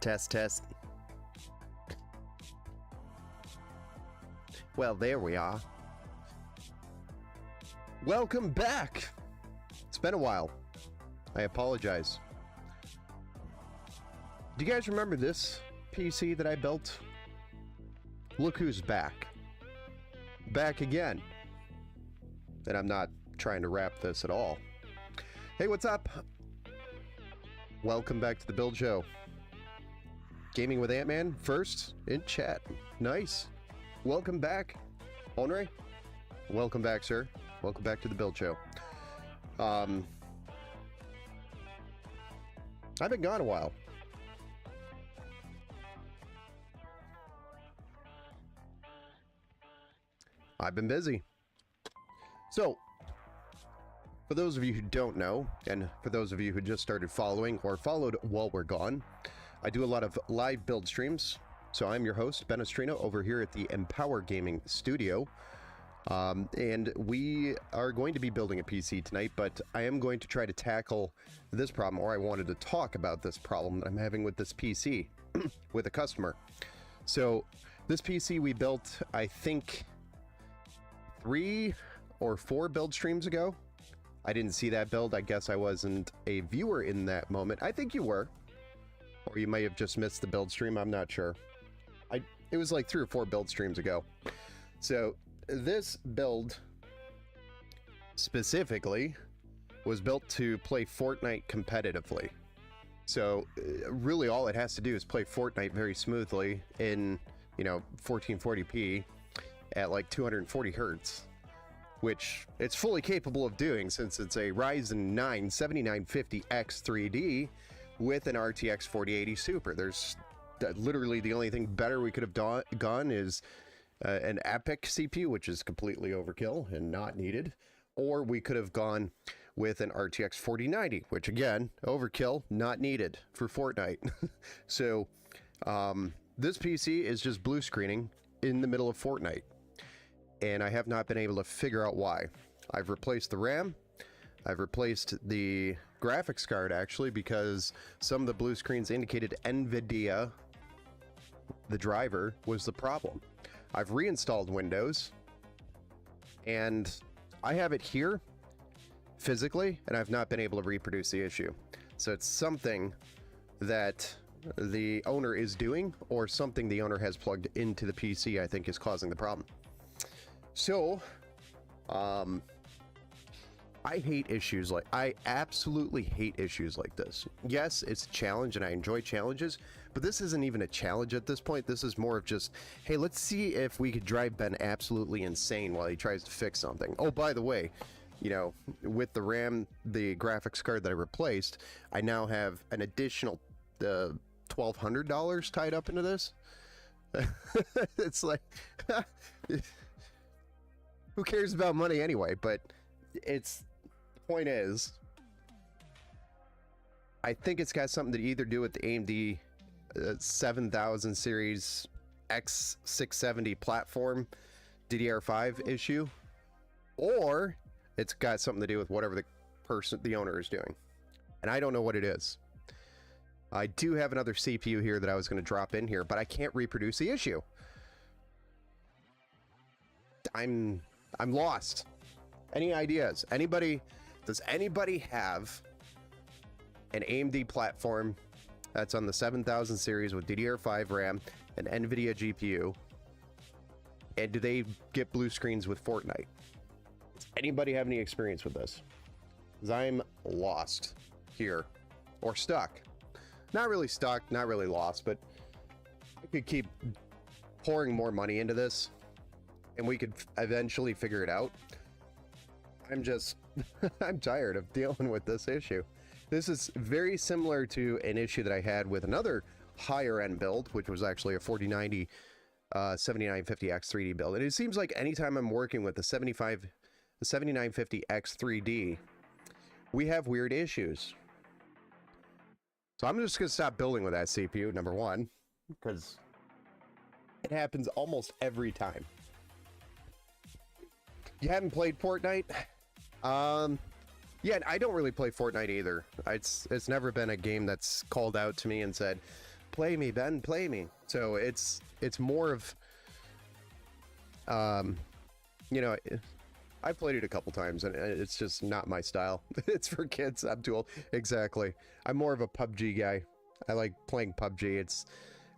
Test, test. Well, there we are. Welcome back. It's been a while. I apologize. Do you guys remember this PC that I built? Look who's back. Back again. And I'm not trying to wrap this at all. Hey, what's up? Welcome back to the Build Show. Gaming with Ant-Man first in chat. Nice. Welcome back, Onre. Welcome back, sir. Welcome back to the Build Show. I've been gone a while. I've been busy. So, for those of you who don't know, and for those of you who just started following or followed while we're gone, I do a lot of live build streams. So I'm your host, Ben Ostrino, over here at the Empower Gaming Studio. And we are going to be building a PC tonight, but I am going to try to tackle this problem, or I wanted to talk about this problem that I'm having with this PC with a customer. So this PC we built, I think, 3 or 4 build streams ago. I didn't see that build. I guess I wasn't a viewer in that moment. I think you were. Or you may have just missed the build stream. I'm not sure. It was like 3 or 4 build streams ago. So this build specifically was built to play Fortnite competitively. So really all it has to do is play Fortnite very smoothly in, 1440p at like 240 hertz, which it's fully capable of doing since it's a Ryzen 9 7950X 3D with an RTX 4080 Super. There's literally the only thing better we could have gone is an Epic CPU, which is completely overkill and not needed, or we could have gone with an RTX 4090, which again, overkill, not needed for Fortnite. So this PC is just blue screening in the middle of Fortnite, and I have not been able to figure out why. I've replaced the RAM. I've replaced the graphics card, actually, because some of the blue screens indicated NVIDIA, the driver, was the problem. I've reinstalled Windows, and I have it here physically, and I've not been able to reproduce the issue. So it's something that the owner is doing, or something the owner has plugged into the PC, I think, is causing the problem. So, I hate issues I absolutely hate issues like this. Yes, it's a challenge and I enjoy challenges, but this isn't even a challenge at this point. This is more of just, hey, let's see if we could drive Ben absolutely insane while he tries to fix something. Oh, by the way, with the RAM, the graphics card that I replaced, I now have an additional $1,200 tied up into this. It's like, who cares about money anyway? But the point is, I think it's got something to either do with the AMD 7000 series X670 platform DDR5 issue, or it's got something to do with whatever the owner is doing, and I don't know what it is. I do have another CPU here that I was going to drop in here, but I can't reproduce the issue. I'm lost. Any ideas? Does anybody have an AMD platform that's on the 7000 series with DDR5 RAM and NVIDIA GPU? And do they get blue screens with Fortnite? Does anybody have any experience with this? Because I'm lost here. Or stuck. Not really stuck, not really lost, but I could keep pouring more money into this and we could eventually figure it out. I'm tired of dealing with this issue. This is very similar to an issue that I had with another higher end build, which was actually a 4090 7950X 3D build. And it seems like anytime I'm working with the 7950X 3D, we have weird issues. So I'm just going to stop building with that CPU, number one, because it happens almost every time. You haven't played Fortnite? Yeah, I don't really play Fortnite either. It's never been a game that's called out to me and said, play me, Ben, play me. So it's more of, you know, I've played it a couple times and it's just not my style. It's for kids. I'm too old. Exactly. I'm more of a PUBG guy. I like playing PUBG.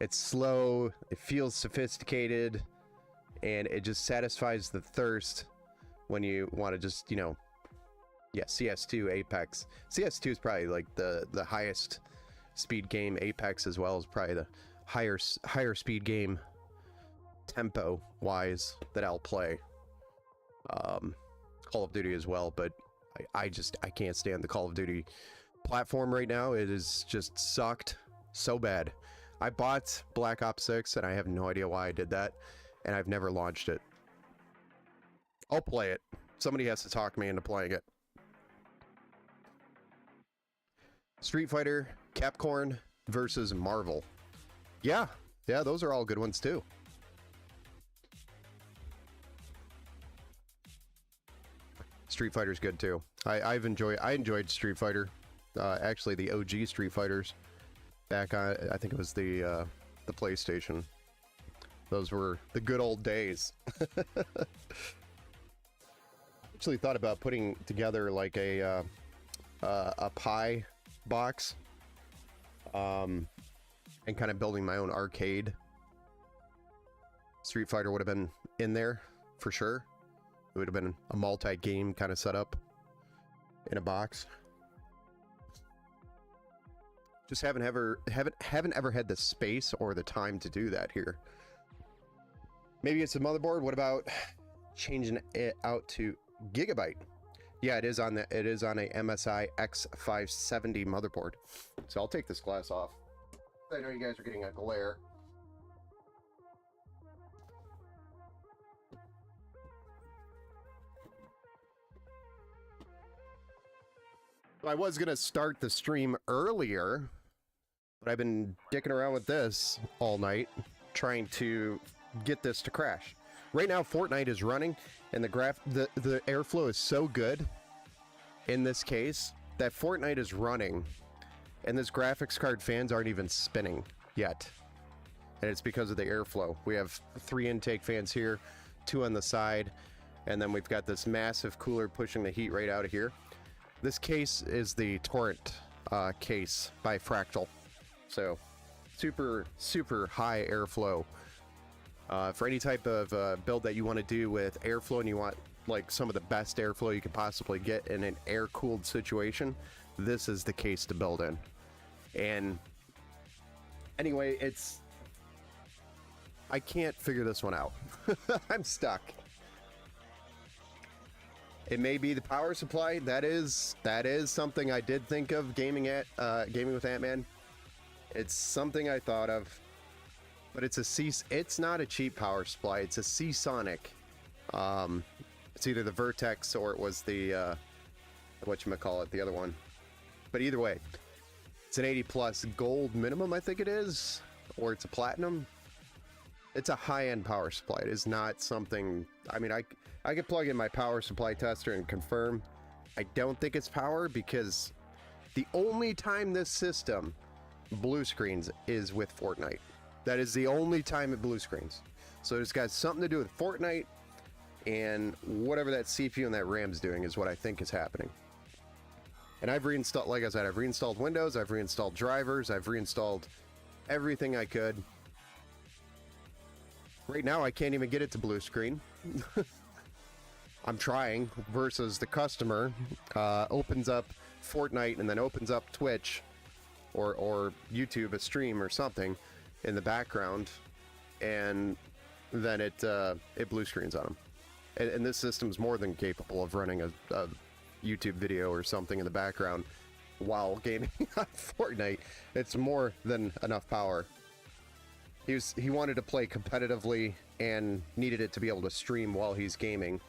It's slow, it feels sophisticated, and it just satisfies the thirst when you want to just, you know, yeah, CS2, Apex. CS2 is probably like the highest speed game. Apex as well is probably the higher speed game tempo wise that I'll play. Call of Duty as well, but I can't stand the Call of Duty platform right now. It is just sucked so bad. I bought Black Ops 6 and I have no idea why I did that, and I've never launched it. I'll play it. Somebody has to talk me into playing it. Street Fighter, Capcom versus Marvel. Yeah, those are all good ones too. Street Fighter's good too. I enjoyed Street Fighter. Actually, the OG Street Fighters back on, I think it was the PlayStation. Those were the good old days. Actually thought about putting together like a pie box, and kind of building my own arcade. Street Fighter would have been in there for sure. It would have been a multi-game kind of setup in a box. Just haven't ever had the space or the time to do that here. Maybe it's a motherboard. What about changing it out to Gigabyte? Yeah, it is on a MSI X570 motherboard. So I'll take this glass off. I know you guys are getting a glare. I was gonna start the stream earlier, but I've been dicking around with this all night, trying to get this to crash. Right now, Fortnite is running, and the airflow is so good in this case that Fortnite is running, and this graphics card fans aren't even spinning yet, and it's because of the airflow. We have 3 intake fans here, 2 on the side, and then we've got this massive cooler pushing the heat right out of here. This case is the Torrent case by Fractal, so super high airflow. For any type of build that you want to do with airflow, and you want like some of the best airflow you could possibly get in an air-cooled situation, this is the case to build in. And anyway, I can't figure this one out. I'm stuck. It may be the power supply. That is something I did think of gaming with Ant-Man. It's something I thought of, but it's not a cheap power supply. It's a Seasonic. It's either the Vertex or it was the whatchamacallit, the other one. But either way, it's an 80 plus gold minimum, I think it is, or it's a platinum. It's a high-end power supply. It is not something, I mean, I could plug in my power supply tester and confirm. I don't think it's power, because the only time this system blue screens is with Fortnite. That is the only time it blue screens. So it's got something to do with Fortnite, and whatever that CPU and that RAM's doing is what I think is happening. And I've reinstalled, like I said, I've reinstalled Windows, I've reinstalled drivers, I've reinstalled everything I could. Right now I can't even get it to blue screen. I'm trying, versus the customer opens up Fortnite and then opens up Twitch or YouTube, a stream or something in the background, and then it blue screens on them. And this system's more than capable of running a YouTube video or something in the background while gaming on Fortnite. It's more than enough power. He wanted to play competitively and needed it to be able to stream while he's gaming,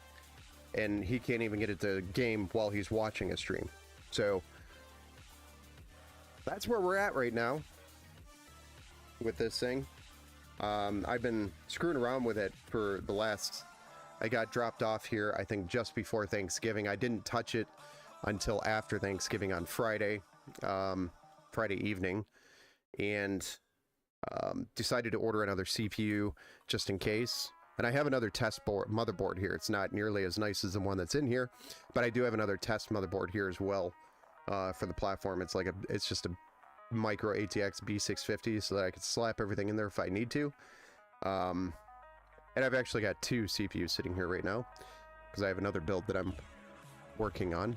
and he can't even get it to game while he's watching a stream. So that's where we're at right now with this thing. I've been screwing around with it for the last, I got dropped off here I think just before Thanksgiving. I didn't touch it until after Thanksgiving on Friday, Friday evening, and Decided to order another CPU just in case. And I have another test motherboard here. It's not nearly as nice as the one that's in here, but I do have another test motherboard here as well for the platform. It's just a micro ATX B650 so that I can slap everything in there if I need to. And I've actually got two CPUs sitting here right now because I have another build that I'm working on.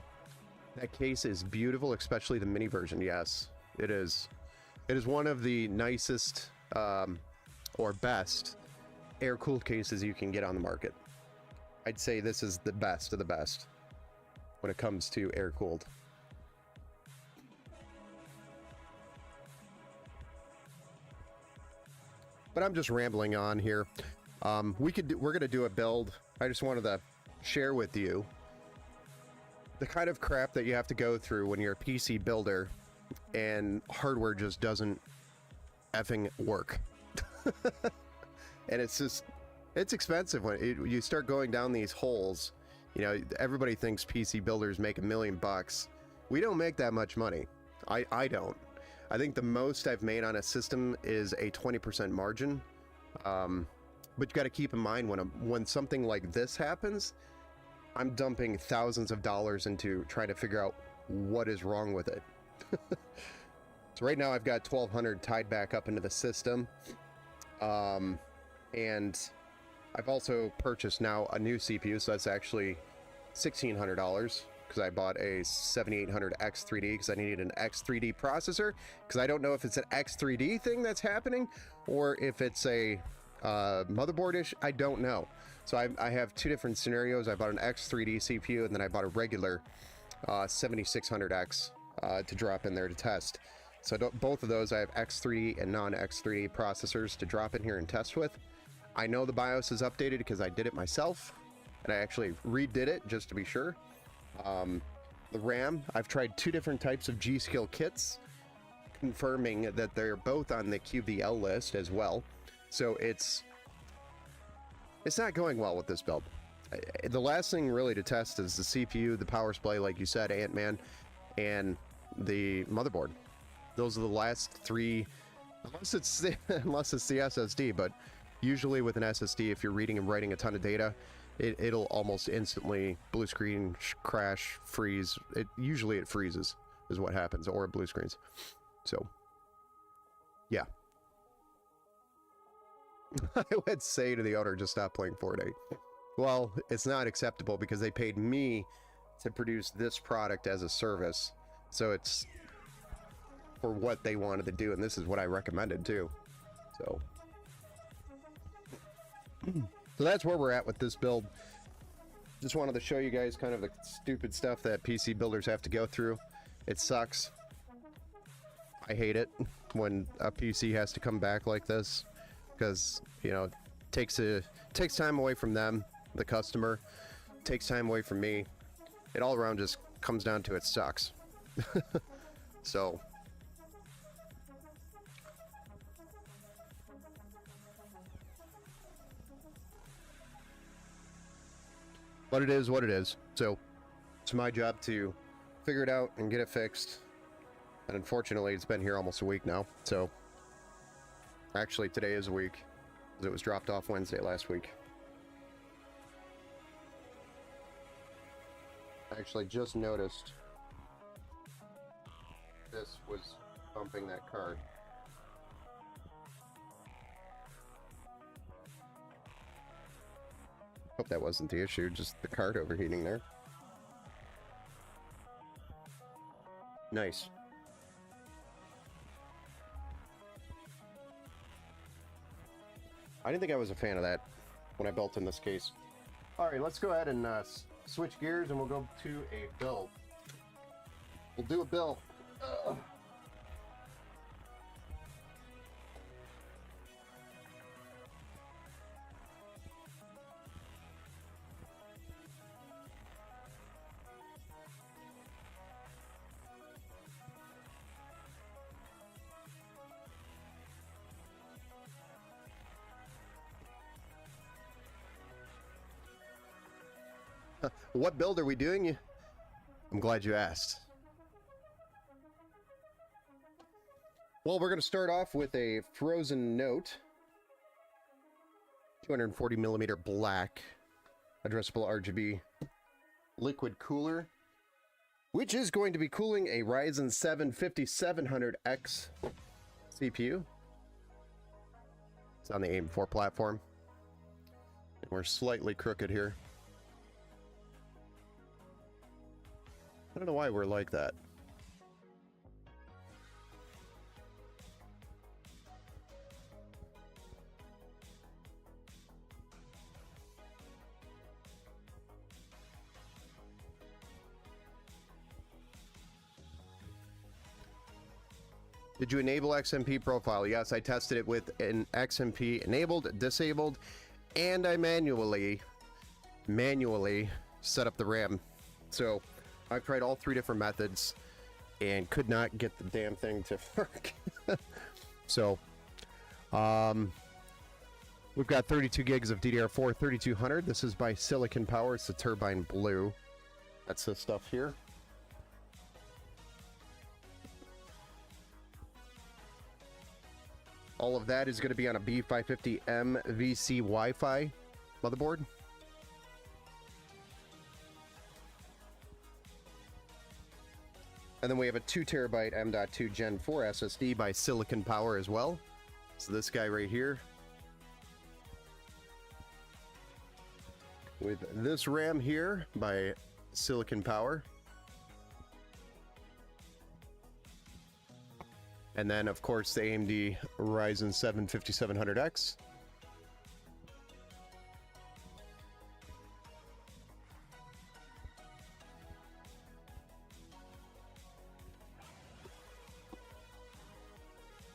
That case is beautiful, especially the mini version. Yes, it is. It is one of the nicest or best air-cooled cases you can get on the market. I'd say this is the best of the best when it comes to air-cooled. But I'm just rambling on here. We're gonna do a build. I just wanted to share with you the kind of crap that you have to go through when you're a PC builder and hardware just doesn't effing work. And it's expensive when you start going down these holes. You know, everybody thinks PC builders make $1 million. We don't make that much money. I don't. I think the most I've made on a system is a 20% margin. But you got to keep in mind when something like this happens, I'm dumping thousands of dollars into trying to figure out what is wrong with it. So right now I've got 1200 tied back up into the system. And I've also purchased now a new CPU, so that's actually $1,600 because I bought a 7800X3D because I needed an X3D processor because I don't know if it's an X3D thing that's happening or if it's a motherboard issue. I don't know. So I have two different scenarios. I bought an X3D CPU and then I bought a regular 7600X to drop in there to test. So both of those I have X3D and non-X3D processors to drop in here and test with. I know the BIOS is updated because I did it myself and I actually redid it just to be sure. The RAM, I've tried two different types of G.Skill kits, confirming that they're both on the QVL list as well. So it's not going well with this build. The last thing really to test is the CPU, the power supply, like you said, Ant-Man, and the motherboard. Those are the last three, unless it's the SSD, but usually with an SSD, if you're reading and writing a ton of data, it'll almost instantly blue screen, crash, freeze. Usually it freezes is what happens, or it blue screens. So, yeah. I would say to the owner, just stop playing Fortnite. Well, it's not acceptable because they paid me to produce this product as a service. So it's for what they wanted to do, and this is what I recommended too. So that's where we're at with this build. Just wanted to show you guys kind of the stupid stuff that PC builders have to go through. It sucks. I hate it when a PC has to come back like this because, you know, it takes time away from them, the customer, takes time away from me. It all around just comes down to it sucks. So but it is what it is. So it's my job to figure it out and get it fixed. And unfortunately, it's been here almost a week now. So actually, today is a week because it was dropped off Wednesday last week. I actually just noticed this was bumping that card. Hope that wasn't the issue, just the card overheating there. Nice. I didn't think I was a fan of that when I built in this case. Alright, let's go ahead and switch gears and we'll go to a build. We'll do a build. What build are we doing? I'm glad you asked. Well, we're going to start off with a Frozen Note 240 millimeter black addressable RGB liquid cooler, which is going to be cooling a Ryzen 7 5700X CPU. It's on the AM4 platform. And we're slightly crooked here. I don't know why we're like that. Did you enable XMP profile? Yes, I tested it with an XMP enabled, disabled, and I manually set up the RAM. So I've tried all three different methods and could not get the damn thing to work. So we've got 32 gigs of DDR4 3200. This is by Silicon Power. It's the Turbine Blue. That's this stuff here. All of that is going to be on a B550M VC Wi-Fi motherboard. And then we have a 2 terabyte M.2 Gen 4 SSD by Silicon Power as well. So this guy right here. With this RAM here by Silicon Power. And then, of course, the AMD Ryzen 7 5700X.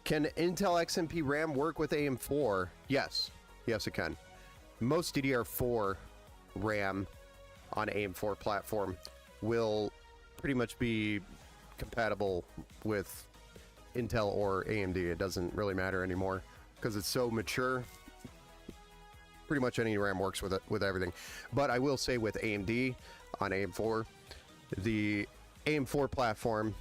Can Intel XMP RAM work with AM4? Yes. Yes, it can. Most DDR4 RAM on AM4 platform will pretty much be compatible with Intel or AMD. It doesn't really matter anymore because it's so mature. Pretty much any RAM works with it, with everything. But I will say with AMD on AM4, the AM4 platform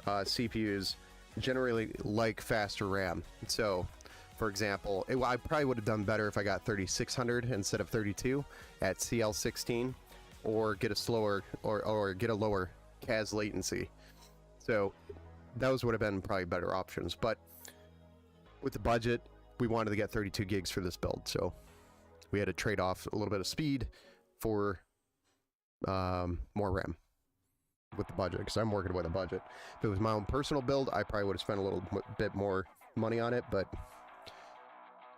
CPUs generally like faster RAM. So, for example, I probably would have done better if I got 3600 instead of 32 at CL16, or get a slower or get a lower CAS latency. So those would have been probably better options, but with the budget, we wanted to get 32 gigs for this build, so we had to trade off a little bit of speed for more RAM with the budget, because I'm working with a budget. If it was my own personal build, I probably would have spent a little bit more money on it, but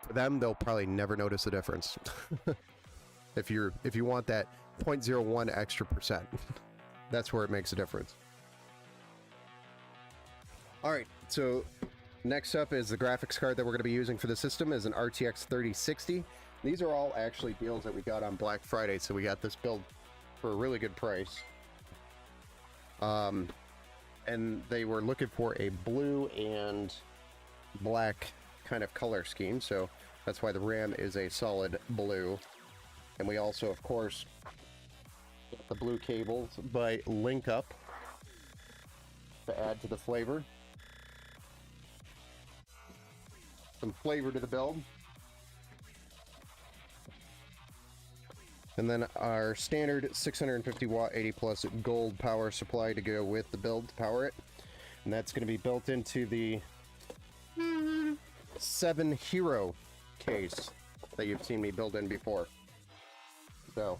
for them, they'll probably never notice the difference. If you want that 0.01 extra percent, that's where it makes a difference. Alright, so next up is the graphics card that we're going to be using for the system is an RTX 3060. These are all actually deals that we got on Black Friday, so we got this build for a really good price. And they were looking for a blue and black kind of color scheme, so that's why the RAM is a solid blue. And we also, of course, got the blue cables by LinkUp to add to the flavor. Some flavor to the build. And then our standard 650 watt 80 plus gold power supply to go with the build to power it. And that's going to be built into the 7 Hero case that you've seen me build in before. So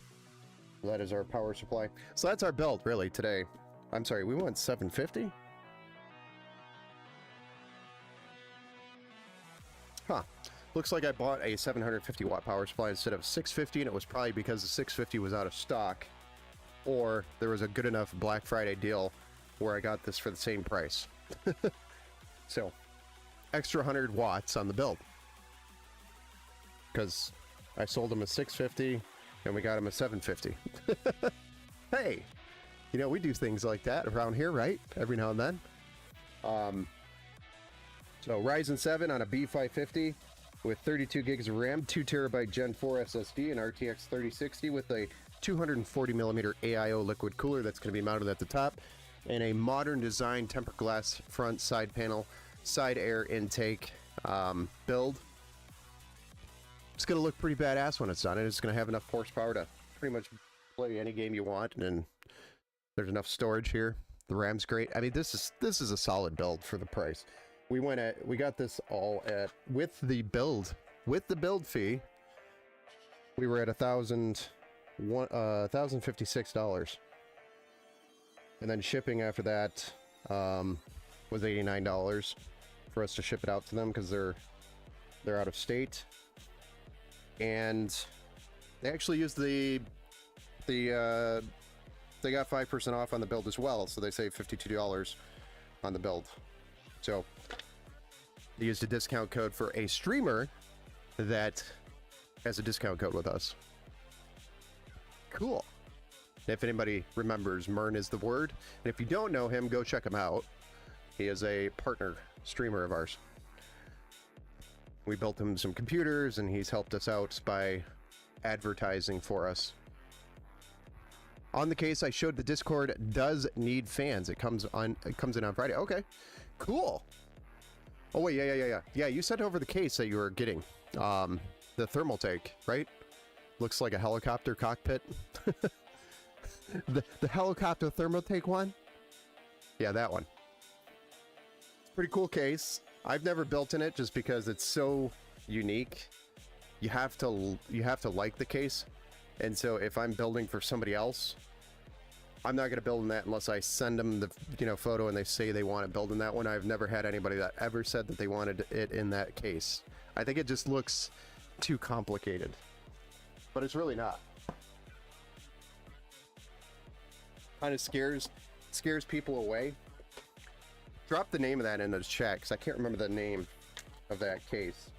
that is our power supply. So that's our build really today. I'm sorry, we went 750? Huh. Looks like I bought a 750 watt power supply instead of 650, and it was probably because the 650 was out of stock, or there was a good enough Black Friday deal where I got this for the same price. So, extra 100 watts on the build. Because I sold them a 650, and we got them a 750. Hey! You know, we do things like that around here, right? Every now and then. So Ryzen 7 on a B550 with 32 gigs of RAM, 2 terabyte Gen 4 SSD, and RTX 3060 with a 240 millimeter AIO liquid cooler that's going to be mounted at the top, and a modern design tempered glass front side panel side air intake build. It's going to look pretty badass when it's done, and it's going to have enough horsepower to pretty much play any game you want, and there's enough storage here. The RAM's great. I mean, this is a solid build for the price. We got this all at with the build fee. We were at $1,056, and then shipping after that was $89 for us to ship it out to them because they're out of state, and they actually used they got 5% off on the build as well, so they saved $52 on the build. So they used a discount code for a streamer that has a discount code with us. Cool. If anybody remembers, Mern is the word. And if you don't know him, go check him out. He is a partner streamer of ours. We built him some computers, and he's helped us out by advertising for us. On the case, I showed the Discord does need fans. It comes in on Friday. Okay, cool. Oh wait, yeah. You sent over the case that you were getting, the Thermaltake, right? Looks like a helicopter cockpit. the helicopter Thermaltake one. Yeah, that one. It's a pretty cool case. I've never built in it just because it's so unique. You have to like the case. And so if I'm building for somebody else, I'm not going to build in that unless I send them the photo and they say they want to build in that one. I've never had anybody that ever said that they wanted it in that case. I think it just looks too complicated, but it's really not. Kind of scares people away. Drop the name of that in the chat because I can't remember the name of that case.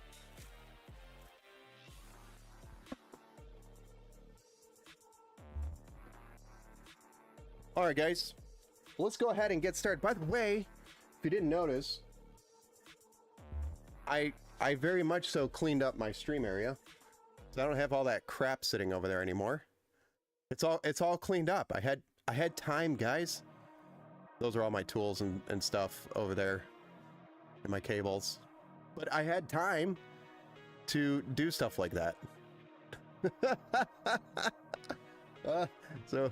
All right, guys, let's go ahead and get started. By the way, if you didn't notice, I very much so cleaned up my stream area, so I don't have all that crap sitting over there anymore. It's all cleaned up. I had time, guys. Those are all my tools and stuff over there, and my cables. But I had time to do stuff like that. So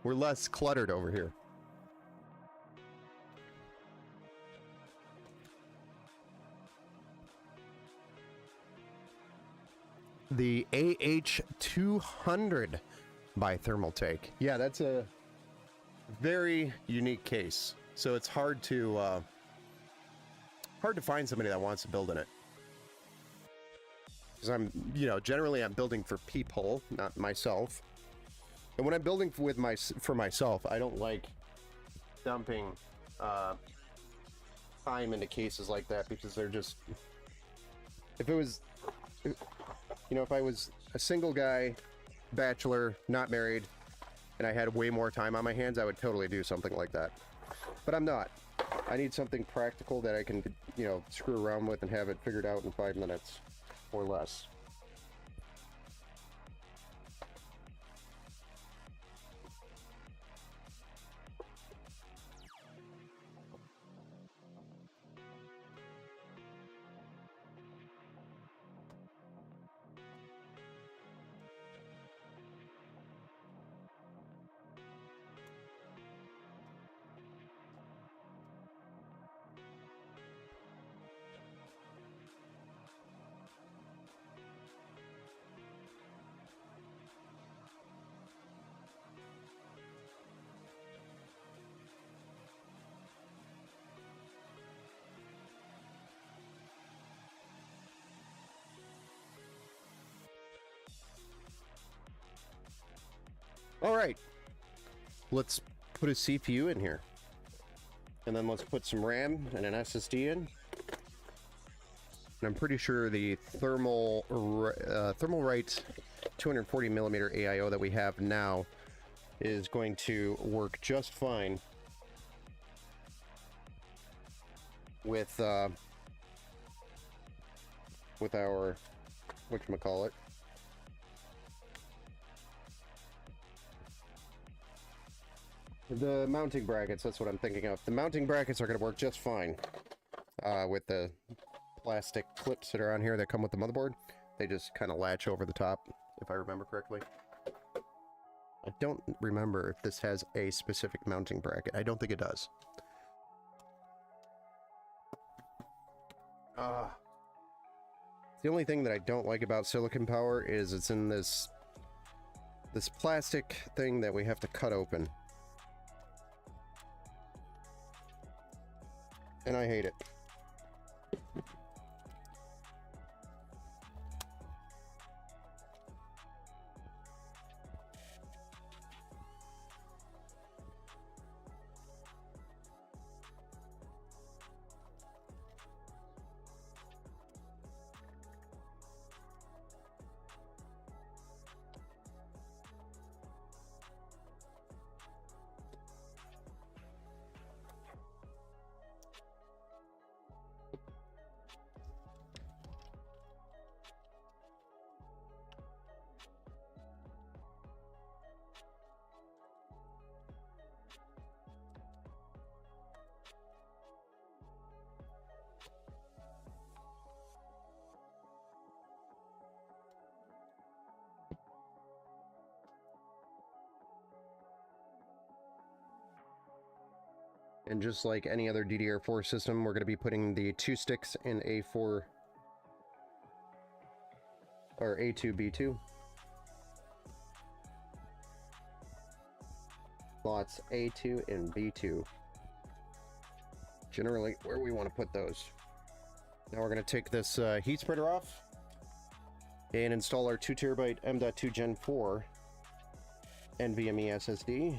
we're less cluttered over here. The AH200 by Thermaltake. Yeah, that's a very unique case. So it's hard to find somebody that wants to build in it. Because generally I'm building for people, not myself. And when I'm building for myself, I don't like dumping time into cases like that because they're just. If I was a single guy, bachelor, not married, and I had way more time on my hands, I would totally do something like that. But I'm not. I need something practical that I can, screw around with and have it figured out in 5 minutes or less. All right, let's put a CPU in here, and then let's put some RAM and an SSD in. And I'm pretty sure the Thermalright 240 millimeter AIO that we have now is going to work just fine with our whatchamacallit. The mounting brackets, that's what I'm thinking of. The mounting brackets are going to work just fine. with the plastic clips that are on here that come with the motherboard. They just kind of latch over the top, if I remember correctly. I don't remember if this has a specific mounting bracket. I don't think it does. The only thing that I don't like about Silicon Power is it's in this plastic thing that we have to cut open. And I hate it. And just like any other DDR4 system, we're going to be putting the 2 sticks in A4 or A2B2. Slots A2 and B2. Generally where we want to put those. Now we're going to take this heat spreader off and install our 2TB M.2 Gen 4 NVMe SSD.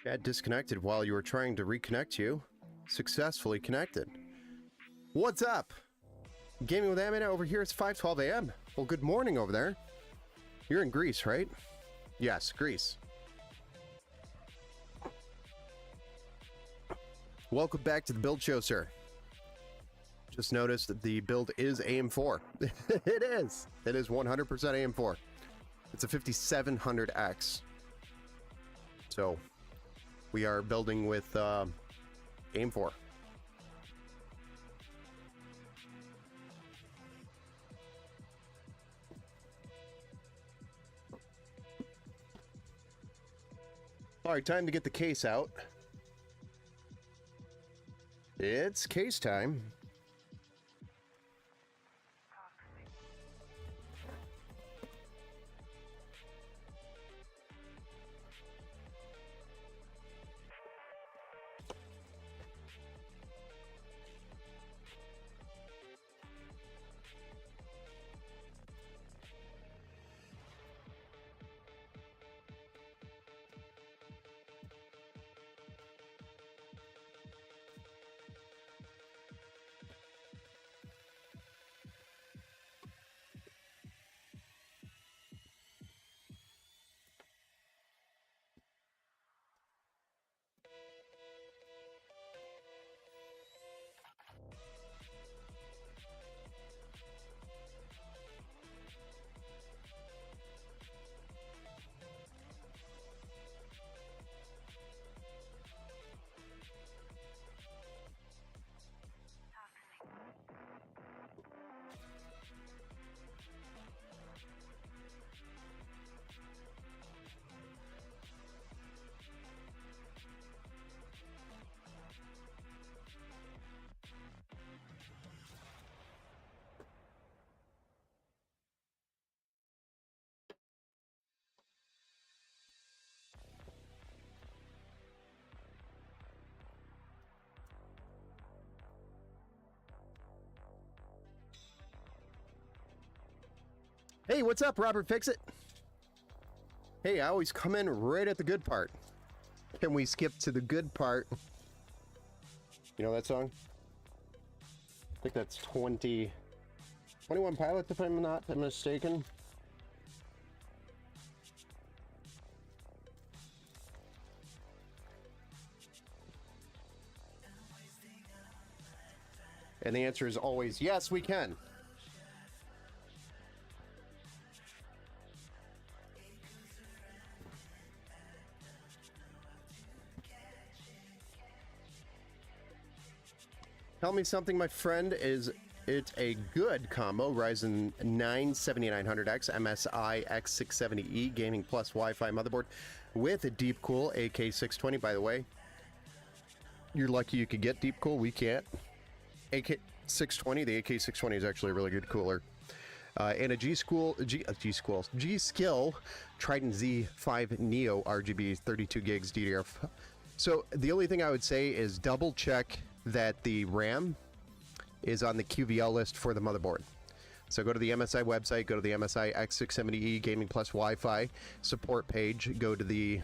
Chat disconnected while you were trying to reconnect you. Successfully connected. What's up? Gaming with Amina over here. It's 5:12 a.m. Well, good morning over there. You're in Greece, right? Yes, Greece. Welcome back to the build show, sir. Just noticed that the build is AM4. It is. It is 100% AM4. It's a 5700X. So we are building with AM4. All right, time to get the case out. It's case time. Hey, what's up, Robert Fixit? Hey, I always come in right at the good part. Can we skip to the good part? You know that song? I think that's 21 Pilots, if I'm not mistaken. And the answer is always, yes, we can. Tell me something, my friend. Is it a good combo? Ryzen 9 7900X MSI X670E Gaming Plus Wi-Fi motherboard with a deep cool AK620, by the way. You're lucky you could get deep cool. We can't. AK620, the AK620 is actually a really good cooler. And a G-Skill Trident Z5 Neo RGB 32 gigs DDR. So the only thing I would say is double check that the RAM is on the QVL list for the motherboard. So go to the MSI website, go to the MSI X670E Gaming Plus Wi-Fi support page, go to the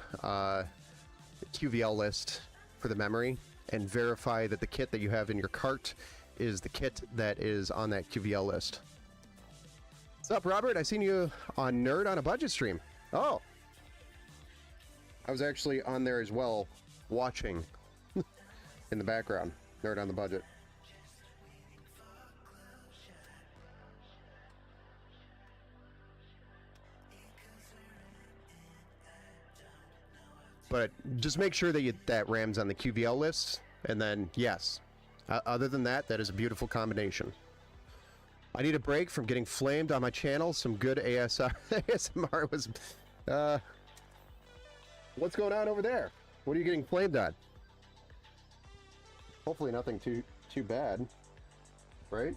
QVL list for the memory, and verify that the kit that you have in your cart is the kit that is on that QVL list. What's up, Robert? I seen you on Nerd on a Budget stream. Oh. I was actually on there as well, watching in the background. Nerd on the Budget. But just make sure that that RAM's on the QVL list, and then, yes. Other than that, that is a beautiful combination. I need a break from getting flamed on my channel. Some good ASMR was... what's going on over there? What are you getting flamed on? Hopefully nothing too bad, right?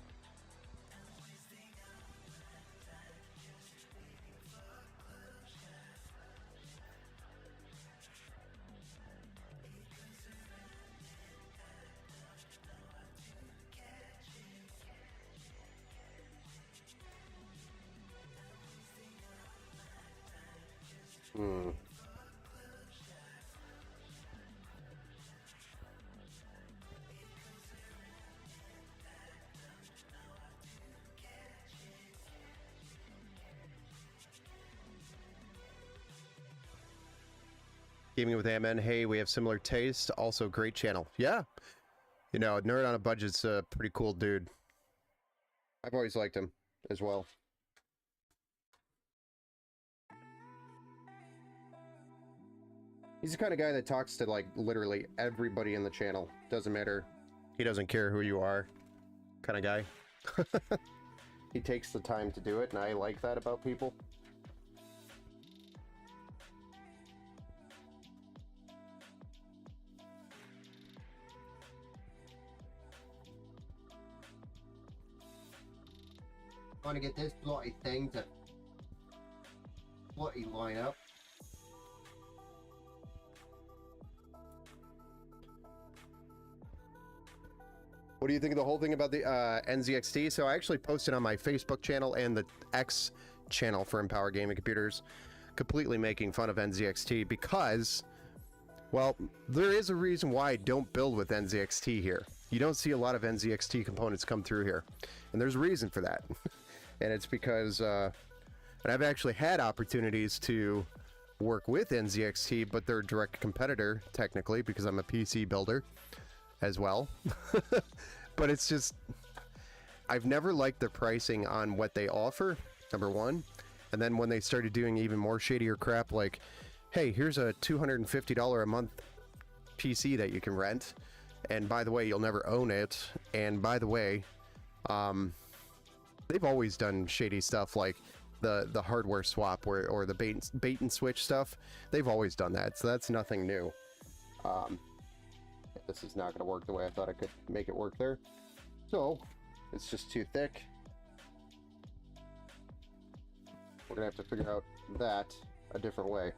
Gaming with Amen. Hey, we have similar taste. Also, great channel. Yeah. You know, Nerd on a Budget's a pretty cool dude. I've always liked him as well. He's the kind of guy that talks to, like, literally everybody in the channel. Doesn't matter. He doesn't care who you are. Kind of guy. He takes the time to do it, and I like that about people. Trying to get this bloody thing to bloody line up. What do you think of the whole thing about the NZXT? So I actually posted on my Facebook channel and the X channel for Empower Gaming Computers, completely making fun of NZXT because, well, there is a reason why I don't build with NZXT here. You don't see a lot of NZXT components come through here, and there's a reason for that. And it's because, and I've actually had opportunities to work with NZXT, but they're a direct competitor, technically, because I'm a PC builder as well. But it's just, I've never liked their pricing on what they offer, number one. And then when they started doing even more shadier crap, like, hey, here's a $250 a month PC that you can rent. And by the way, you'll never own it. And by the way, they've always done shady stuff like the hardware swap or the bait and switch stuff. They've always done that, so that's nothing new. This is not going to work the way I thought I could make it work there. So, it's just too thick. We're going to have to figure out that a different way.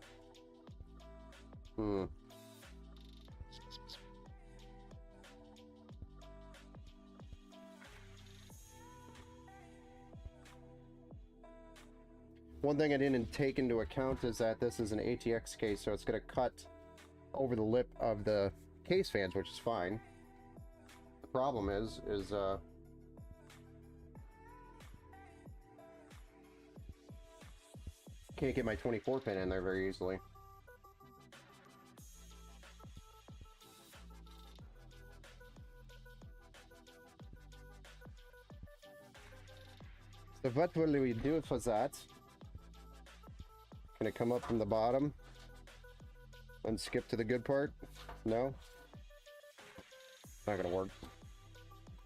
One thing I didn't take into account is that this is an ATX case, so it's going to cut over the lip of the case fans, which is fine. The problem is can't get my 24 pin in there very easily. So what will we do for that? Can it come up from the bottom and skip to the good part? No? Not gonna work.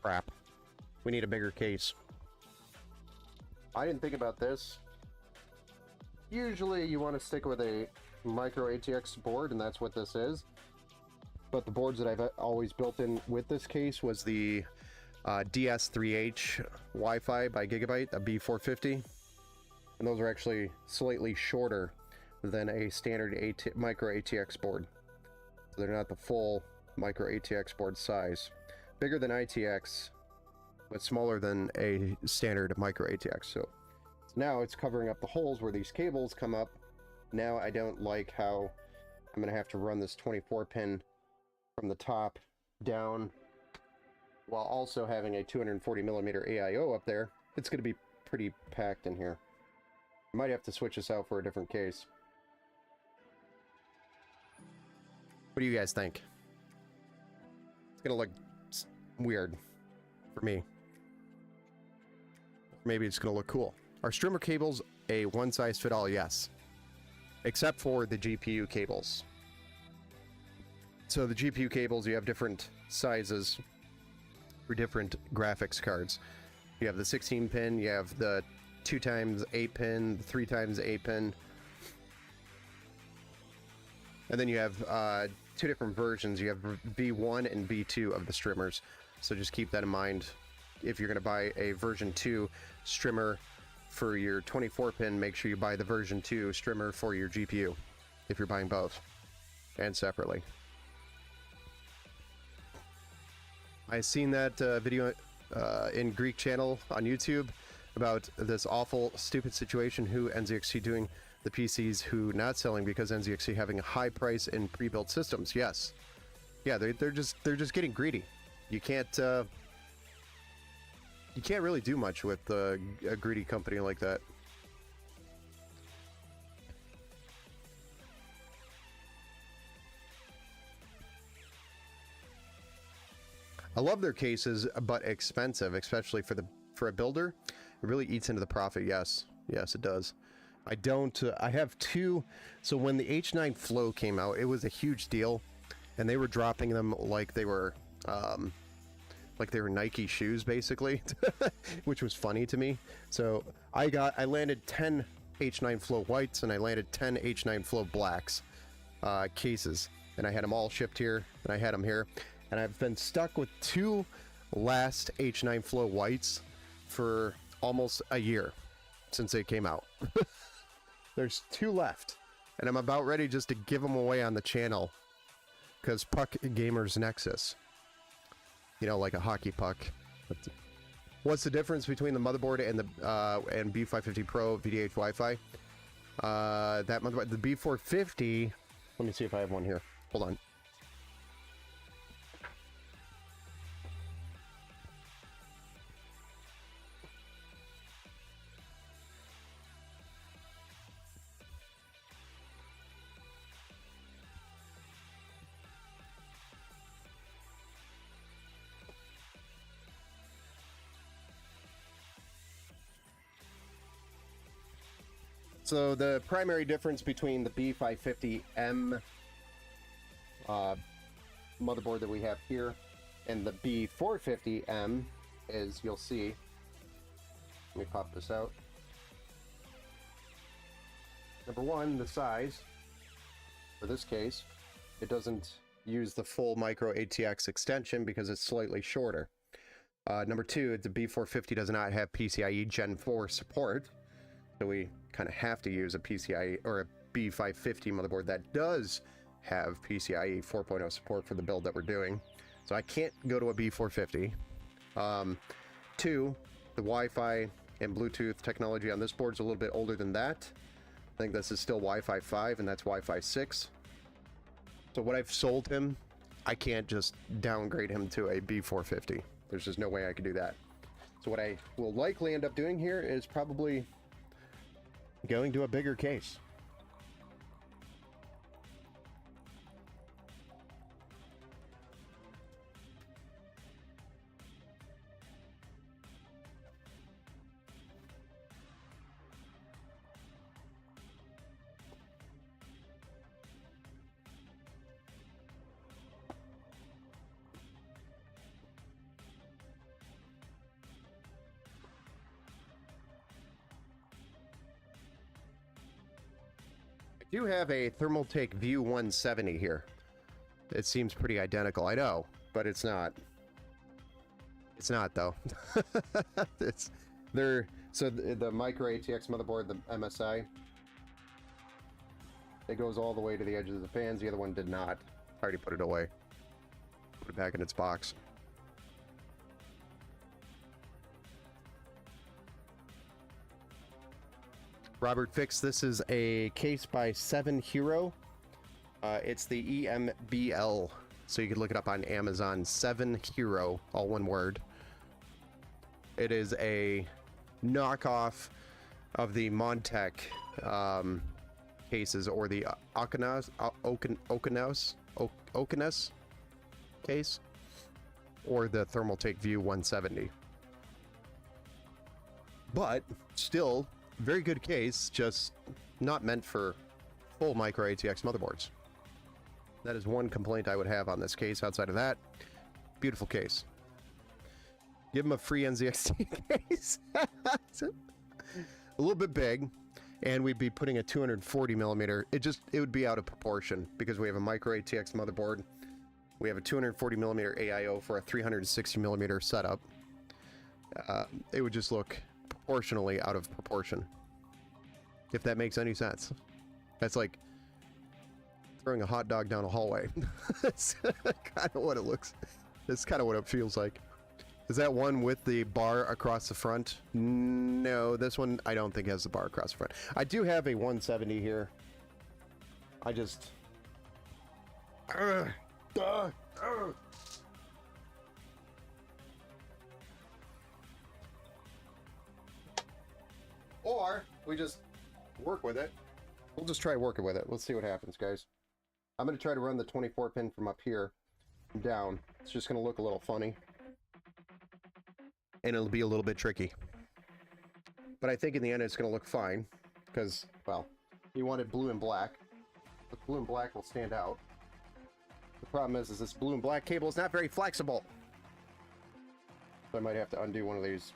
Crap. We need a bigger case. I didn't think about this. Usually you want to stick with a micro ATX board, and that's what this is. But the boards that I've always built in with this case was the DS3H Wi-Fi by Gigabyte, a B450. And those are actually slightly shorter than a standard micro ATX board. So they're not the full micro ATX board size. Bigger than ITX, but smaller than a standard micro ATX. So now it's covering up the holes where these cables come up. Now I don't like how I'm going to have to run this 24 pin from the top down while also having a 240 millimeter AIO up there. It's going to be pretty packed in here. I might have to switch this out for a different case. What do you guys think? It's going to look weird for me. Maybe it's going to look cool. Are streamer cables a one-size-fit-all? Yes. Except for the GPU cables. So the GPU cables, you have different sizes for different graphics cards. You have the 16 pin, you have the 2x8 pin, the 3x8 pin. And then you have two different versions. You have V1 and V2 of the streamers. So just keep that in mind. If you're going to buy a version 2 streamer for your 24 pin, make sure you buy the version 2 streamer for your GPU if you're buying both and separately. I seen that video in Greek channel on YouTube about this awful stupid situation, who NZXT doing the PCs, who not selling because NZXT having a high price in pre-built systems. Yes, yeah, they're just getting greedy. You can't really do much with a greedy company like that. I love their cases, but expensive, especially for a builder. It really eats into the profit. Yes, it does. I have two. So when the H9 Flow came out, it was a huge deal, and they were dropping them like they were Nike shoes, basically, which was funny to me. So I landed 10 H9 Flow whites, and I landed 10 H9 Flow blacks cases, and I had them all shipped here, and I had them here, and I've been stuck with two last H9 Flow whites for almost a year since they came out. There's two left, and I'm about ready just to give them away on the channel, because Puck Gamers Nexus. You know, like a hockey puck. What's the difference between the motherboard and the and B550 Pro VDH Wi-Fi? That motherboard, the B450. Let me see if I have one here. Hold on. So the primary difference between the B550M motherboard that we have here and the B450M is, you'll see, let me pop this out. Number one, the size. For this case, it doesn't use the full micro ATX extension because it's slightly shorter. Number two, the B450 does not have PCIe Gen 4 support. So we kind of have to use a PCIe or a B550 motherboard that does have PCIe 4.0 support for the build that we're doing. So I can't go to a B450. Two, the Wi-Fi and Bluetooth technology on this board is a little bit older than that. I think this is still Wi-Fi 5 and that's Wi-Fi 6. So what I've sold him, I can't just downgrade him to a B450. There's just no way I could do that. So what I will likely end up doing here is probably going to a bigger case. I do have a Thermaltake View 170 here. It seems pretty identical, I know, but it's not. It's not though. It's the micro ATX motherboard, the MSI. It goes all the way to the edges of the fans. The other one did not. I already put it away. Put it back in its box. Robert Fix, this is a case by 7 Hero. It's the EMBL, so you can look it up on Amazon. 7 Hero, all one word. It is a knockoff of the Montech cases, or the Okanos case, or the Thermaltake View 170. But still, very good case, just not meant for full micro ATX motherboards. That is one complaint I would have on this case. Outside of that, beautiful case. Give him a free NZXT case. A little bit big, and we'd be putting a 240 millimeter. It would be out of proportion because we have a micro ATX motherboard. We have a 240 millimeter AIO for a 360 millimeter setup. It would just look proportionally out of proportion, if that makes any sense. That's like throwing a hot dog down a hallway. That's kind of what it looks. That's kind of what it feels like. Is that one with the bar across the front? No, this one I don't think has the bar across the front. I do have a 170 here. I just or we just work with it. We'll just try working with it. Let's see what happens, guys. I'm going to try to run the 24 pin from up here down. It's just going to look a little funny, and it'll be a little bit tricky. But I think in the end it's going to look fine, because, well, you wanted blue and black. The blue and black will stand out. The problem is this blue and black cable is not very flexible. So I might have to undo one of these.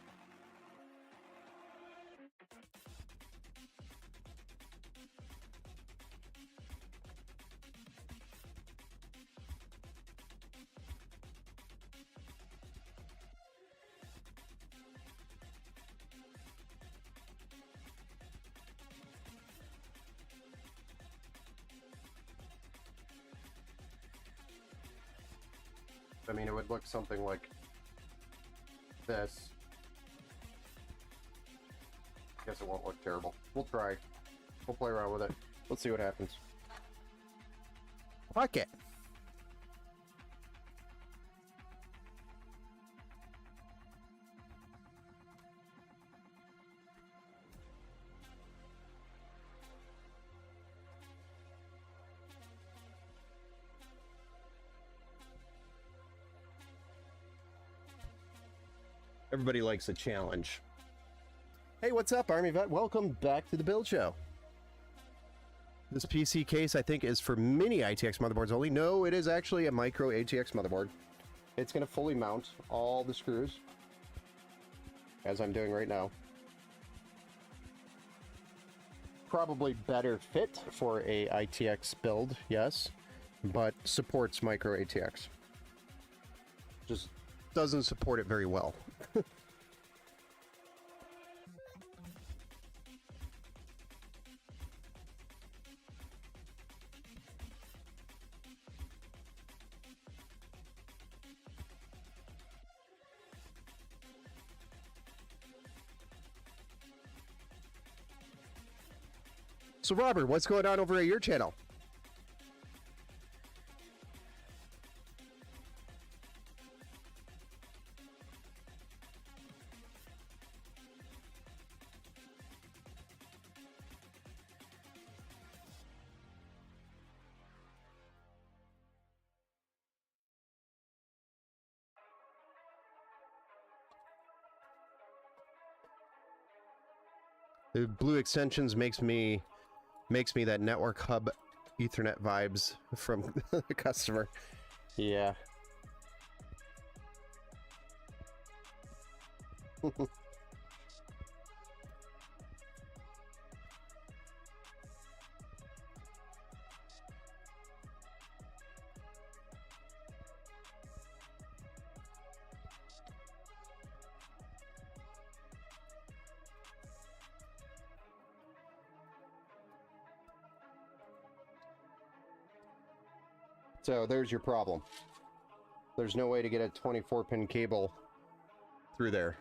I mean, it would look something like this. Guess it won't look terrible. We'll try. We'll play around with it. Let's see what happens. Fuck it. Everybody likes a challenge. Hey, what's up, Army Vet? Welcome back to the Build Show. This PC case, I think, is for mini ITX motherboards only. No, it is actually a micro ATX motherboard. It's going to fully mount all the screws, as I'm doing right now. Probably better fit for a ITX build, yes, but supports micro ATX. Just doesn't support it very well. So Robert, what's going on over at your channel? The blue extensions makes me that network hub Ethernet vibes from the customer. Yeah. So there's your problem. There's no way to get a 24-pin cable through there.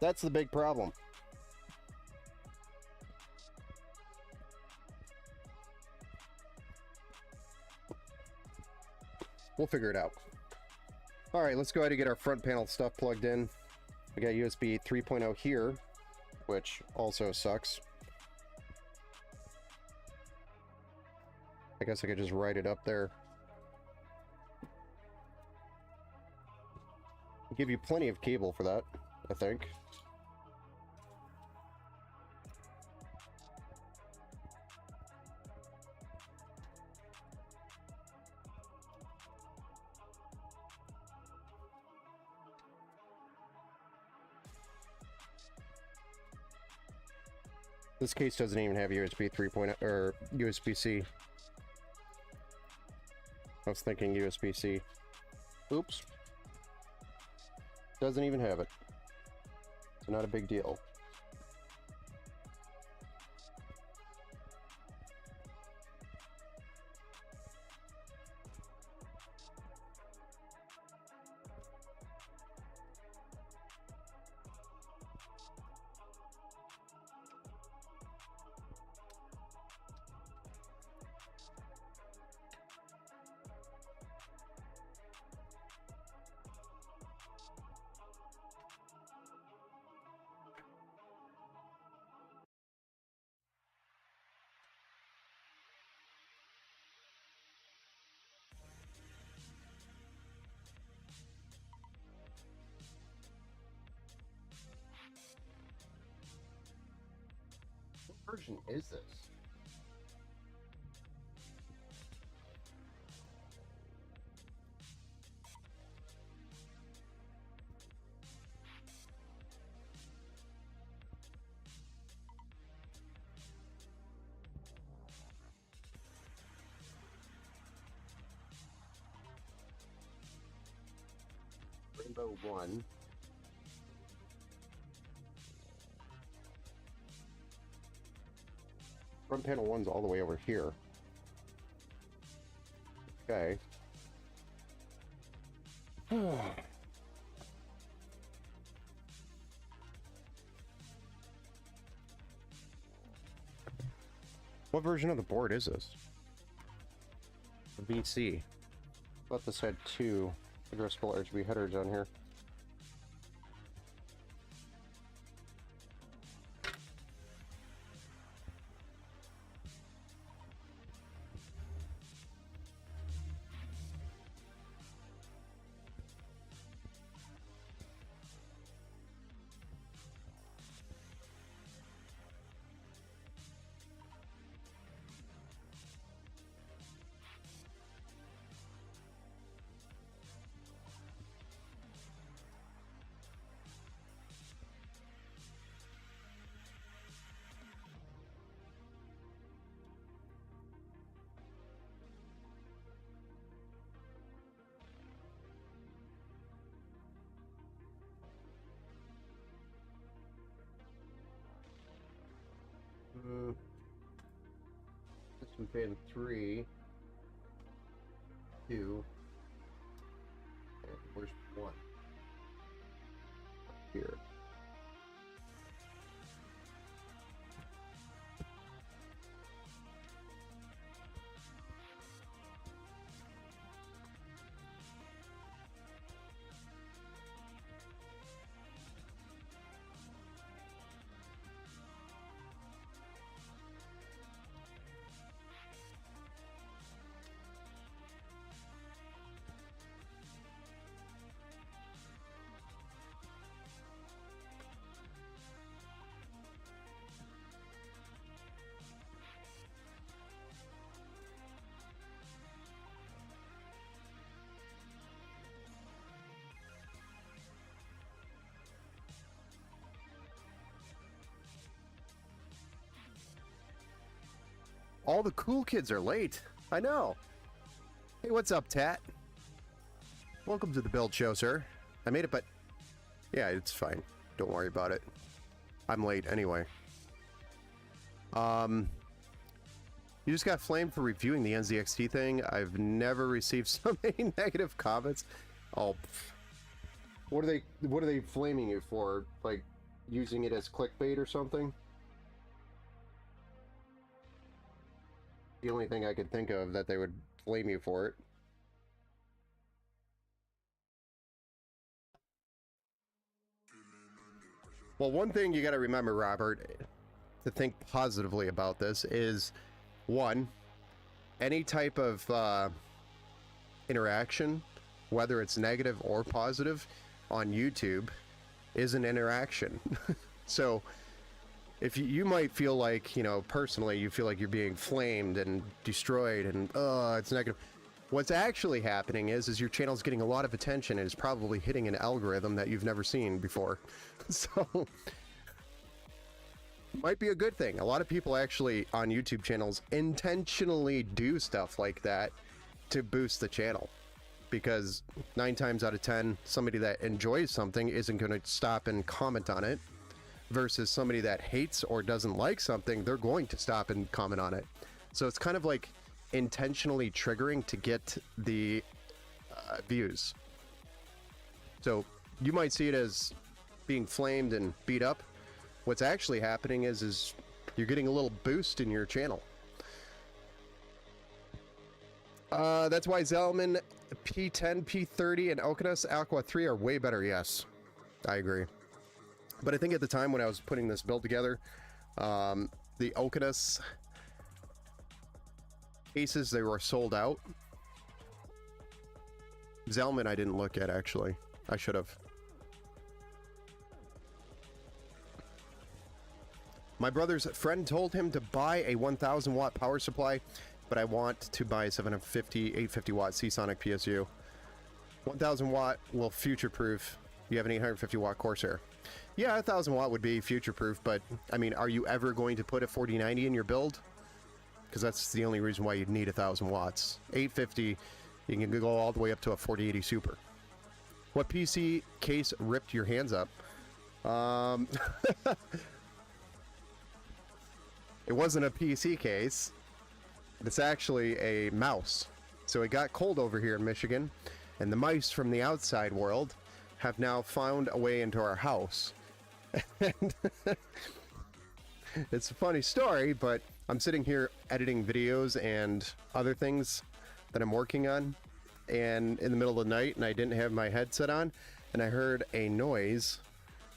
That's the big problem. We'll figure it out. All right, let's go ahead and get our front panel stuff plugged in. We got USB 3.0 here, which also sucks. I guess I could just write it up there. I'll give you plenty of cable for that, I think. This case doesn't even have USB 3.0 or USB-C. I was thinking USB-C. Oops. Doesn't even have it. So not a big deal. What version is this? Rainbow 1. Front panel 1's all the way over here. Okay. What version of the board is this? The VC. Thought this had two addressable RGB headers on here. System pin 3, 2, and where's 1? Here. All the cool kids are late. I know. Hey, what's up, Tat? Welcome to the build show, sir. I made it, but yeah, it's fine. Don't worry about it. I'm late anyway. You just got flamed for reviewing the NZXT thing. I've never received so many negative comments. Oh, what are they flaming you for? Like using it as clickbait or something? The only thing I could think of that they would flame you for it. Well, one thing you got to remember, Robert, to think positively about this is, one, any type of interaction, whether it's negative or positive, on YouTube is an interaction. So if you might feel like, you know, personally, you feel like you're being flamed and destroyed and, it's negative. What's actually happening is your channel's getting a lot of attention and is probably hitting an algorithm that you've never seen before. So, might be a good thing. A lot of people actually on YouTube channels intentionally do stuff like that to boost the channel. Because 9 times out of 10, somebody that enjoys something isn't going to stop and comment on it. Versus somebody that hates or doesn't like something, they're going to stop and comment on it. So it's kind of like intentionally triggering to get the views. So you might see it as being flamed and beat up. What's actually happening is you're getting a little boost in your channel. That's why Zelman P10, P30, and Oculus Aqua 3 are way better. Yes, I agree. But I think at the time when I was putting this build together, the Oculus cases, they were sold out. Zelman I didn't look at, actually. I should have. My brother's friend told him to buy a 1000 watt power supply, but I want to buy a 750, 850 watt Seasonic PSU. 1000 watt will future proof. You have an 850 watt Corsair. Yeah, 1000 watt would be future proof, but I mean, are you ever going to put a 4090 in your build? Because that's the only reason why you'd need 1000 watts. 850, you can go all the way up to a 4080 Super. What PC case ripped your hands up? It wasn't a PC case. It's actually a mouse. So it got cold over here in Michigan, and the mice from the outside world have now found a way into our house. And it's a funny story, but I'm sitting here editing videos and other things that I'm working on, and in the middle of the night, and I didn't have my headset on, and I heard a noise,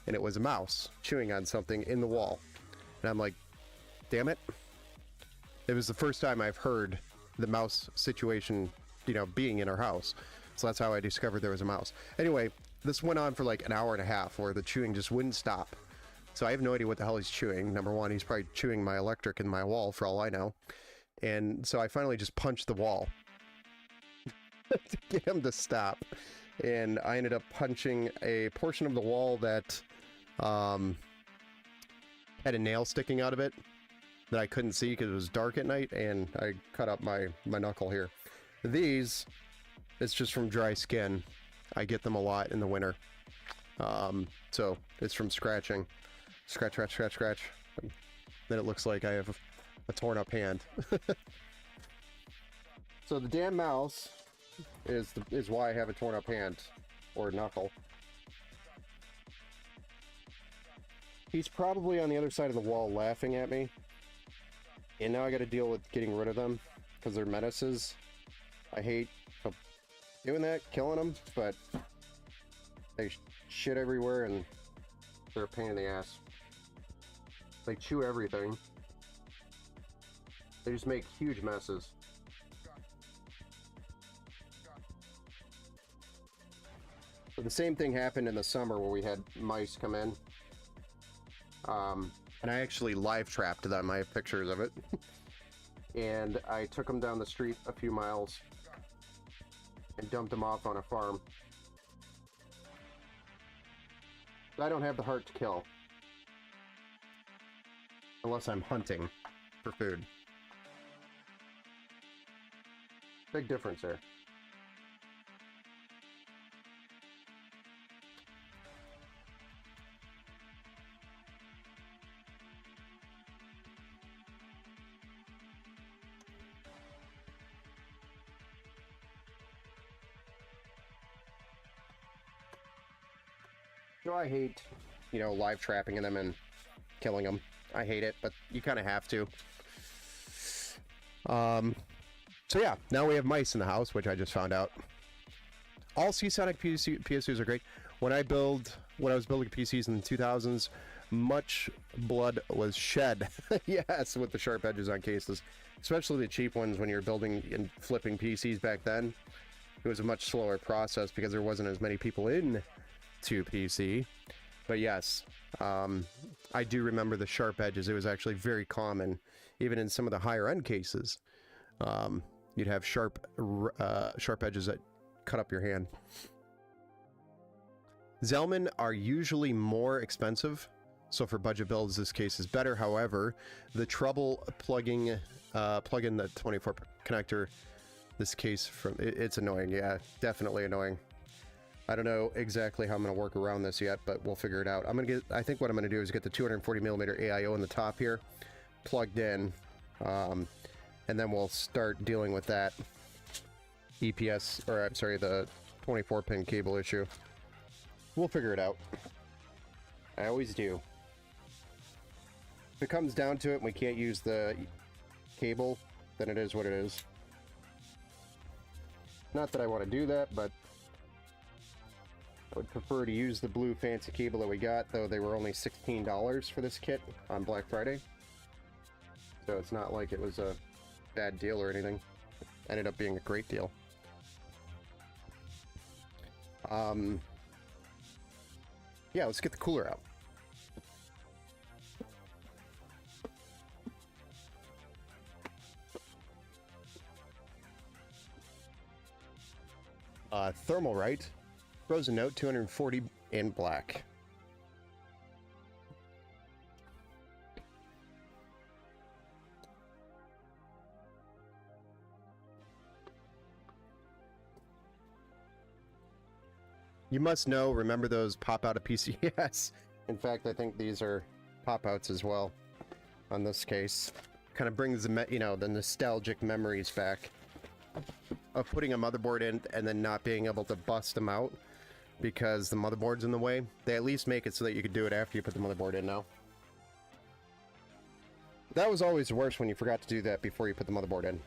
and it was a mouse chewing on something in the wall. And I'm like, damn it. It was the first time I've heard the mouse situation, you know, being in our house. So that's how I discovered there was a mouse. Anyway, this went on for like an hour and a half where the chewing just wouldn't stop. So I have no idea what the hell he's chewing. Number one, he's probably chewing my electric in my wall for all I know. And so I finally just punched the wall to get him to stop. And I ended up punching a portion of the wall that had a nail sticking out of it that I couldn't see because it was dark at night, and I cut up my knuckle here. These, it's just from dry skin. I get them a lot in the winter. So it's from scratching. Scratch, scratch, scratch, scratch. Then it looks like I have a torn up hand. So the damn mouse is why I have a torn up hand or knuckle. He's probably on the other side of the wall laughing at me. And now I got to deal with getting rid of them because they're menaces. I hate doing that, killing them, but they shit everywhere and they're a pain in the ass. They chew everything. They just make huge messes. So the same thing happened in the summer where we had mice come in. And I actually live trapped them. I have pictures of it. And I took them down the street a few miles and dumped them off on a farm. I don't have the heart to kill. Unless I'm hunting for food. Big difference there. So I hate, you know, live trapping them and killing them. I hate it, but you kind of have to. So yeah, now we have mice in the house, which I just found out. All Seasonic PSUs are great. When I was building PCs in the 2000s, much blood was shed. Yes, with the sharp edges on cases, especially the cheap ones when you're building and flipping PCs back then. It was a much slower process because there wasn't as many people in to PC. But yes, I do remember the sharp edges. It was actually very common, even in some of the higher end cases. You'd have sharp edges that cut up your hand. Zelman are usually more expensive, so for budget builds, this case is better. However, the trouble plugging in the 24 connector, this case it's annoying. Yeah, definitely annoying. I don't know exactly how I'm going to work around this yet, but we'll figure it out. I think what I'm going to do is get the 240mm AIO in the top here plugged in, and then we'll start dealing with that EPS, or I'm sorry, the 24-pin cable issue. We'll figure it out. I always do. If it comes down to it and we can't use the cable, then it is what it is. Not that I want to do that, but I would prefer to use the blue fancy cable that we got, though they were only $16 for this kit on Black Friday. So it's not like it was a bad deal or anything. It ended up being a great deal. Yeah, let's get the cooler out. Thermalright. Frozen Note 240 in black. You must know, remember those pop out of PC? Yes. In fact, I think these are pop outs as well on this case. Kind of brings the nostalgic memories back of putting a motherboard in and then not being able to bust them out because the motherboard's in the way. They at least make it so that you could do it after you put the motherboard in now. That was always the worst when you forgot to do that before you put the motherboard in.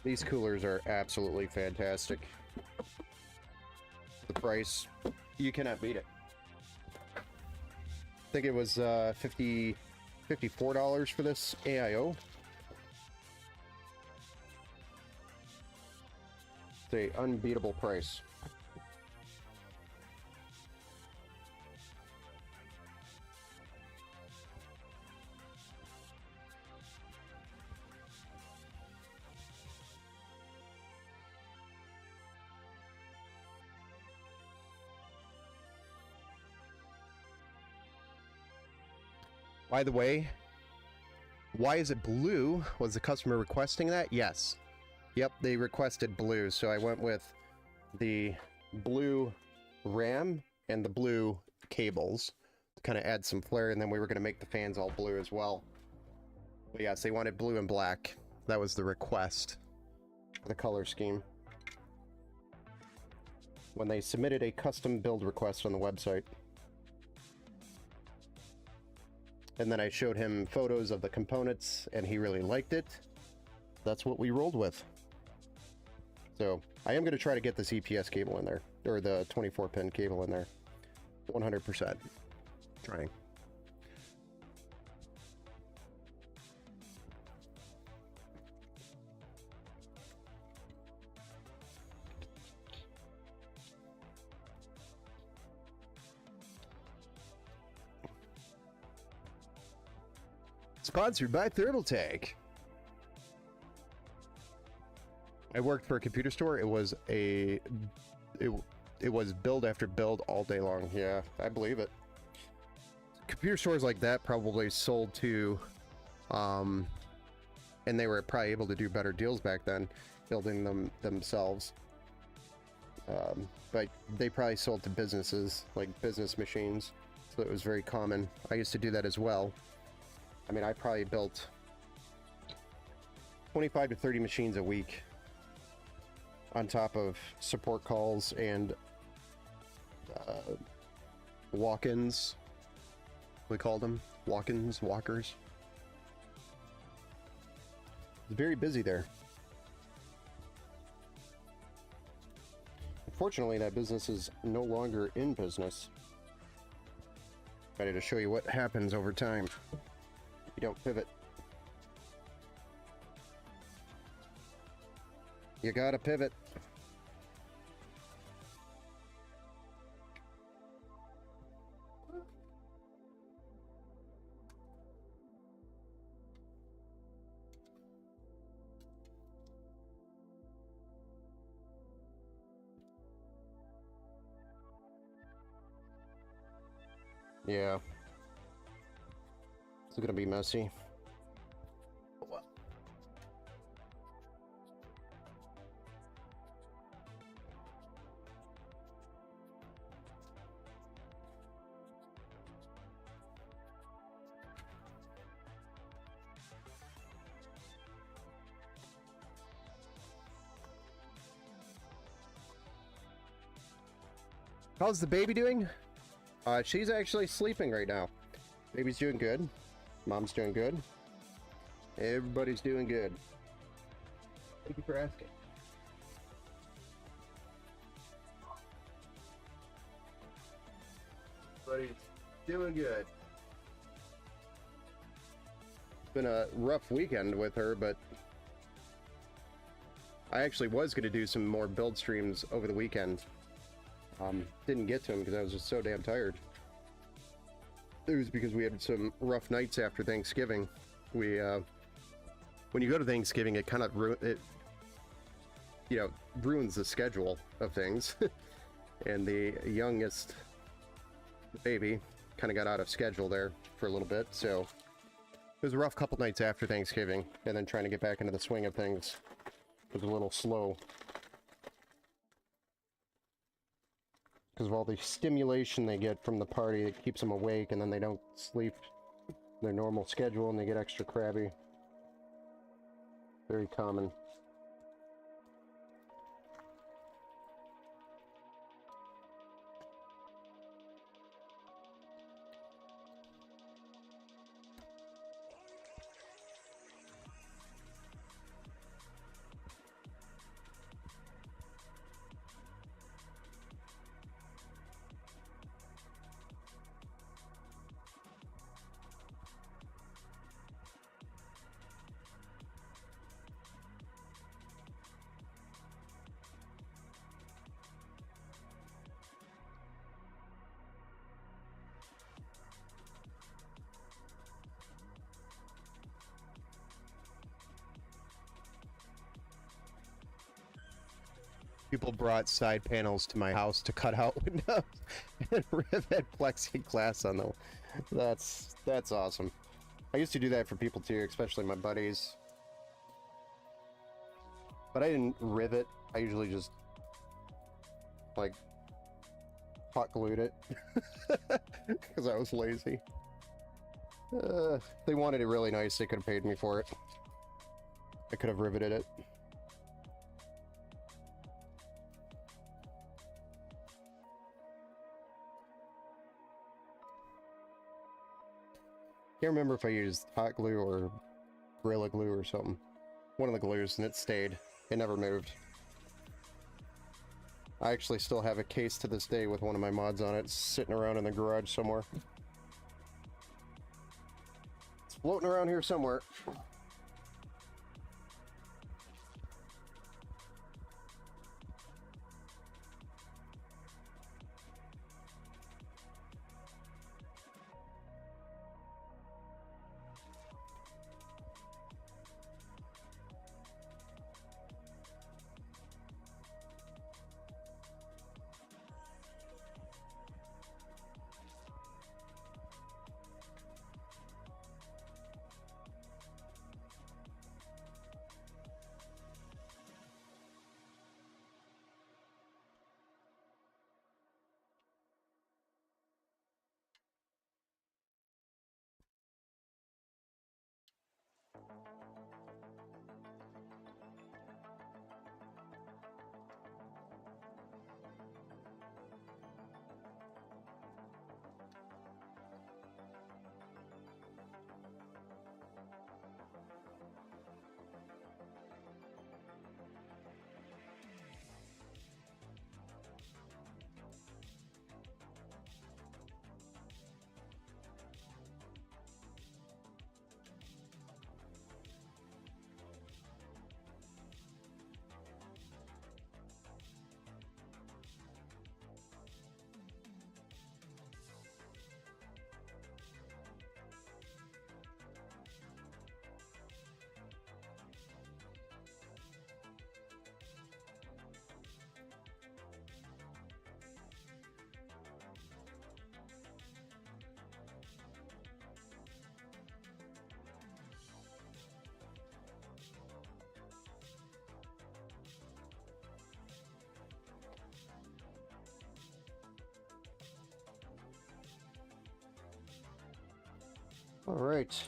These coolers are absolutely fantastic. The price, you cannot beat it. I think it was $54 for this AIO. It's an unbeatable price. By the way, why is it blue? Was the customer requesting that? Yes. Yep, they requested blue, so I went with the blue RAM and the blue cables to kind of add some flair, and then we were going to make the fans all blue as well. But yes, they wanted blue and black. That was the request for the color scheme when they submitted a custom build request on the website. And then I showed him photos of the components, and he really liked it. That's what we rolled with. So I am going to try to get this EPS cable in there, or the 24-pin cable in there. 100%. Trying. Sponsored by Thermaltake. I worked for a computer store. It was it was build after build all day long. Yeah, I believe it. Computer stores like that probably sold to, and they were probably able to do better deals back then, building them themselves. But they probably sold to businesses, like business machines, so it was very common. I used to do that as well. I mean, I probably built 25 to 30 machines a week on top of support calls and walk-ins. We called them walk-ins, walkers. It's very busy there. Unfortunately, that business is no longer in business. Ready to show you what happens over time if you don't pivot. You gotta pivot. Yeah. It's gonna be messy. How's the baby doing? She's actually sleeping right now. Baby's doing good. Mom's doing good. Everybody's doing good. Thank you for asking. Everybody's doing good. It's been a rough weekend with her, but I actually was going to do some more build streams over the weekend. Didn't get to them because I was just so damn tired. It was because we had some rough nights after Thanksgiving. We, when you go to Thanksgiving, it kind of ruins the schedule of things. And the youngest baby kind of got out of schedule there for a little bit. So it was a rough couple nights after Thanksgiving, and then trying to get back into the swing of things was a little slow. Because of all the stimulation they get from the party, it keeps them awake, and then they don't sleep their normal schedule, and they get extra crabby. Very common. People brought side panels to my house to cut out windows and rivet plexiglass on them. That's awesome. I used to do that for people too, especially my buddies. But I didn't rivet. I usually just like hot glued it because I was lazy. If they wanted it really nice, they could have paid me for it. I could have riveted it. Can't remember if I used hot glue or Gorilla Glue or something. One of the glues, and it stayed. It never moved. I actually still have a case to this day with one of my mods on it sitting around in the garage somewhere. It's floating around here somewhere. All right.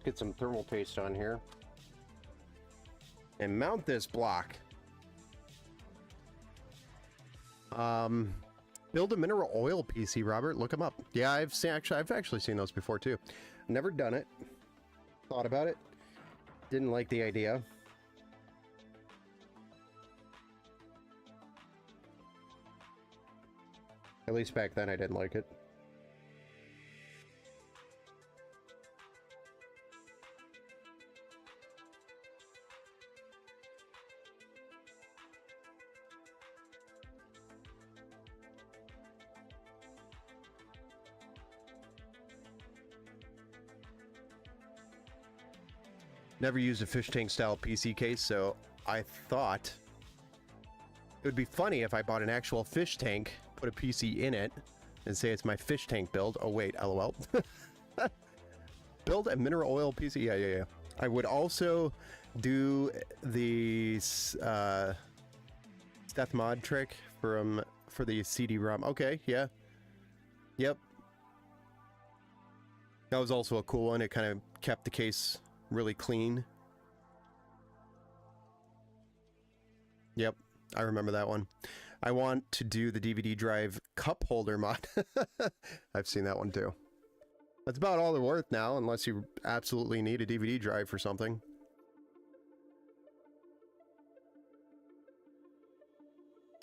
Get some thermal paste on here and mount this block. Build a mineral oil PC, Robert. Look them up. Yeah, I've actually seen those before too. Never done it. Thought about it. Didn't like the idea. At least back then I didn't like it. Never used a fish tank style PC case, so I thought it would be funny if I bought an actual fish tank, put a PC in it, and say it's my fish tank build. Oh wait, LOL. Build a mineral oil PC. Yeah. I would also do the Steth mod trick for the CD-ROM. Okay, yeah. Yep. That was also a cool one. It kind of kept the case really clean. Yep, I remember that one. I want to do the DVD drive cup holder mod. I've seen that one too. That's about all they're worth now, unless you absolutely need a DVD drive for something.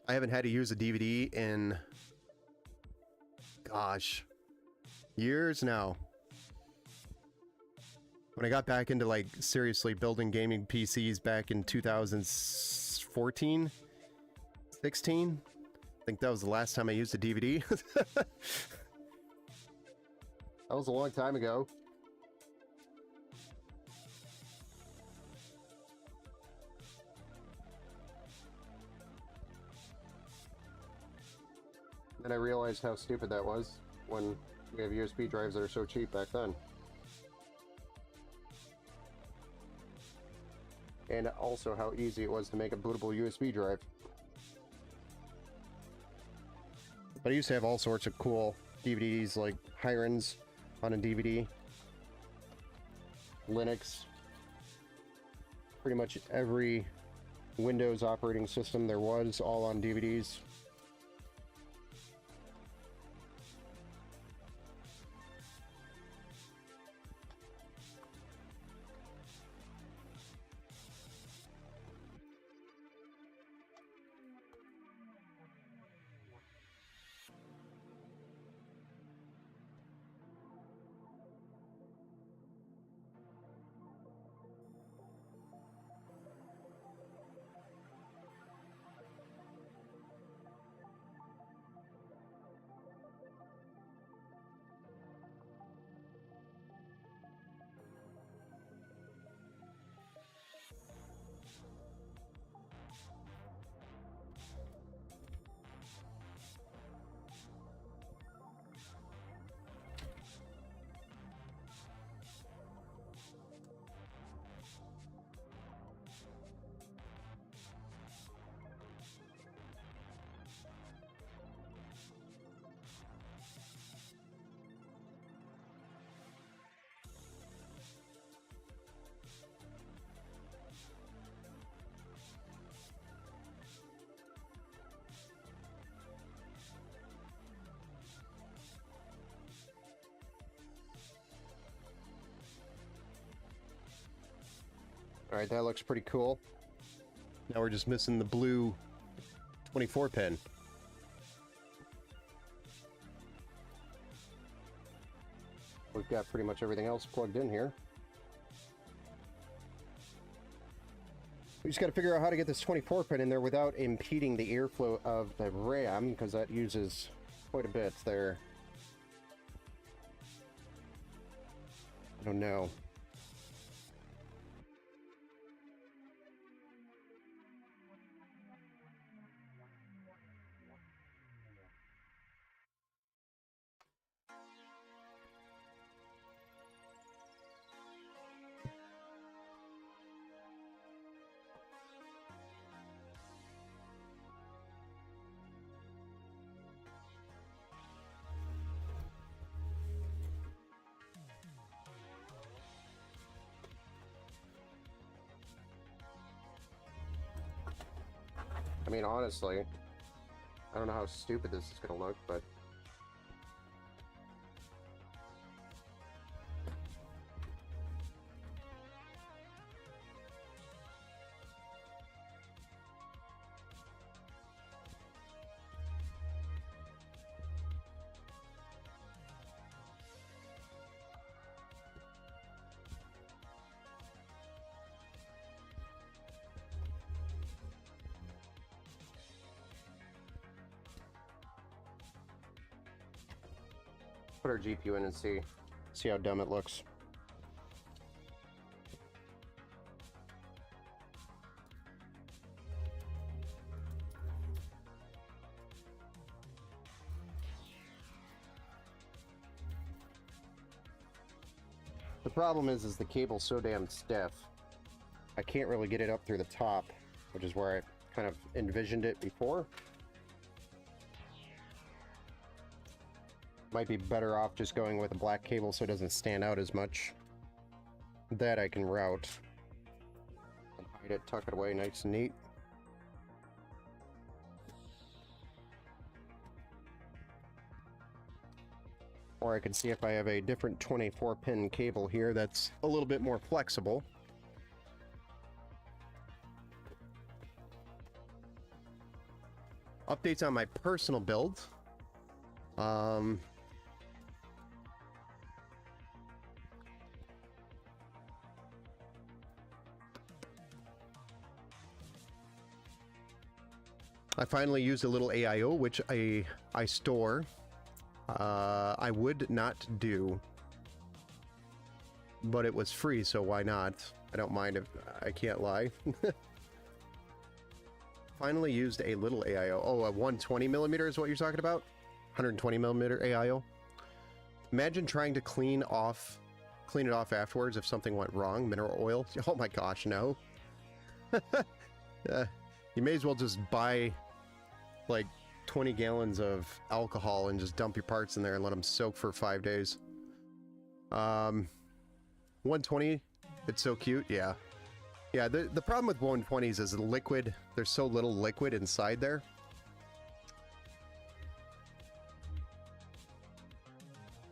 I haven't had to use a DVD in, gosh, years now. When I got back into, like, seriously building gaming PCs back in 2014, 16, I think that was the last time I used a DVD. That was a long time ago. Then I realized how stupid that was when we have USB drives that are so cheap back then. And also how easy it was to make a bootable USB drive. But I used to have all sorts of cool DVDs, like Hirons on a DVD, Linux, pretty much every Windows operating system there was, all on DVDs. Alright, that looks pretty cool. Now we're just missing the blue 24 pin. We've got pretty much everything else plugged in here. We just got to figure out how to get this 24 pin in there without impeding the airflow of the RAM, because that uses quite a bit there. I don't know. I mean, honestly, I don't know how stupid this is gonna look, but put our GPU in and see how dumb it looks. The problem is the cable's so damn stiff. I can't really get it up through the top, which is where I kind of envisioned it before. Might be better off just going with a black cable so it doesn't stand out as much. That I can route. And hide it, tuck it away nice and neat. Or I can see if I have a different 24-pin cable here that's a little bit more flexible. Updates on my personal build. I finally used a little AIO, which I store. I would not do, but it was free, so why not? I don't mind if I can't lie. Finally used a little AIO. Oh, a 120 millimeter is what you're talking about? 120 millimeter AIO. Imagine trying to clean it off afterwards if something went wrong. Mineral oil. Oh my gosh, no. You may as well just buy like 20 gallons of alcohol and just dump your parts in there and let them soak for 5 days. 120, it's so cute. Yeah. Yeah, the problem with 120s is the liquid, there's so little liquid inside there.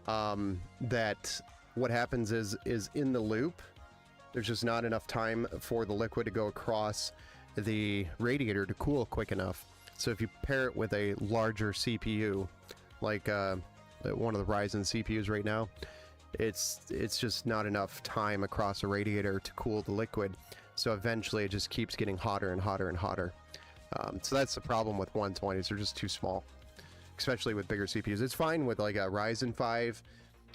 That what happens is in the loop, there's just not enough time for the liquid to go across the radiator to cool quick enough. So if you pair it with a larger CPU, like one of the Ryzen CPUs right now, it's just not enough time across a radiator to cool the liquid. So eventually it just keeps getting hotter and hotter and hotter. So that's the problem with 120s. They're just too small, especially with bigger CPUs. It's fine with like a Ryzen 5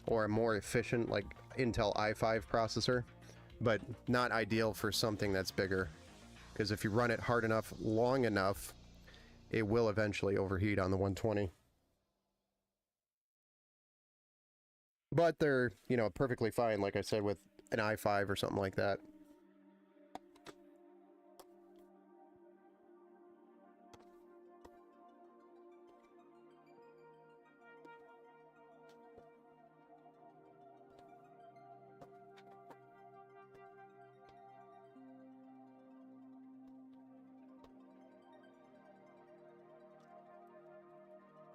or a more efficient like Intel i5 processor, but not ideal for something that's bigger. Because if you run it hard enough, long enough, it will eventually overheat on the 120. But they're, you know, perfectly fine, like I said, with an i5 or something like that.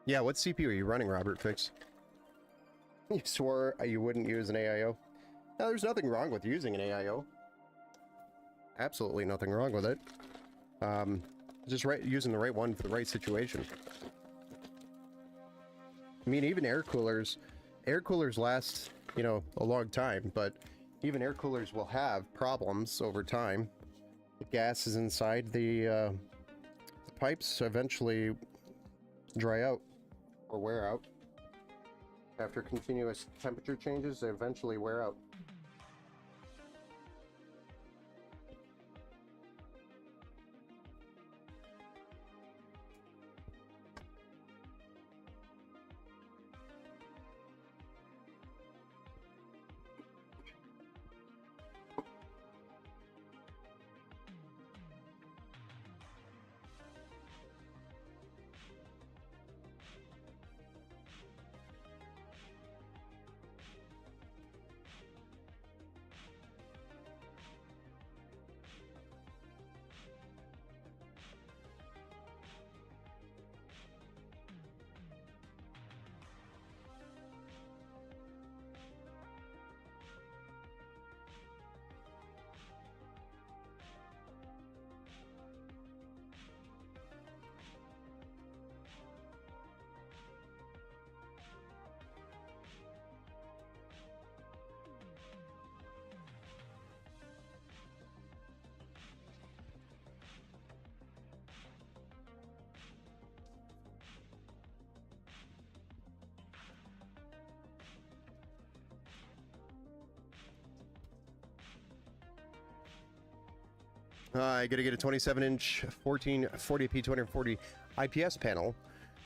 Yeah, what CPU are you running, Robert Fix? You swore you wouldn't use an AIO. No, there's nothing wrong with using an AIO. Absolutely nothing wrong with it. Just using the right one for the right situation. I mean, even air coolers last, you know, a long time, but even air coolers will have problems over time. The gases inside the pipes eventually dry out or wear out. After continuous temperature changes, they eventually wear out. I gotta get a 27-inch 1440p 240 IPS panel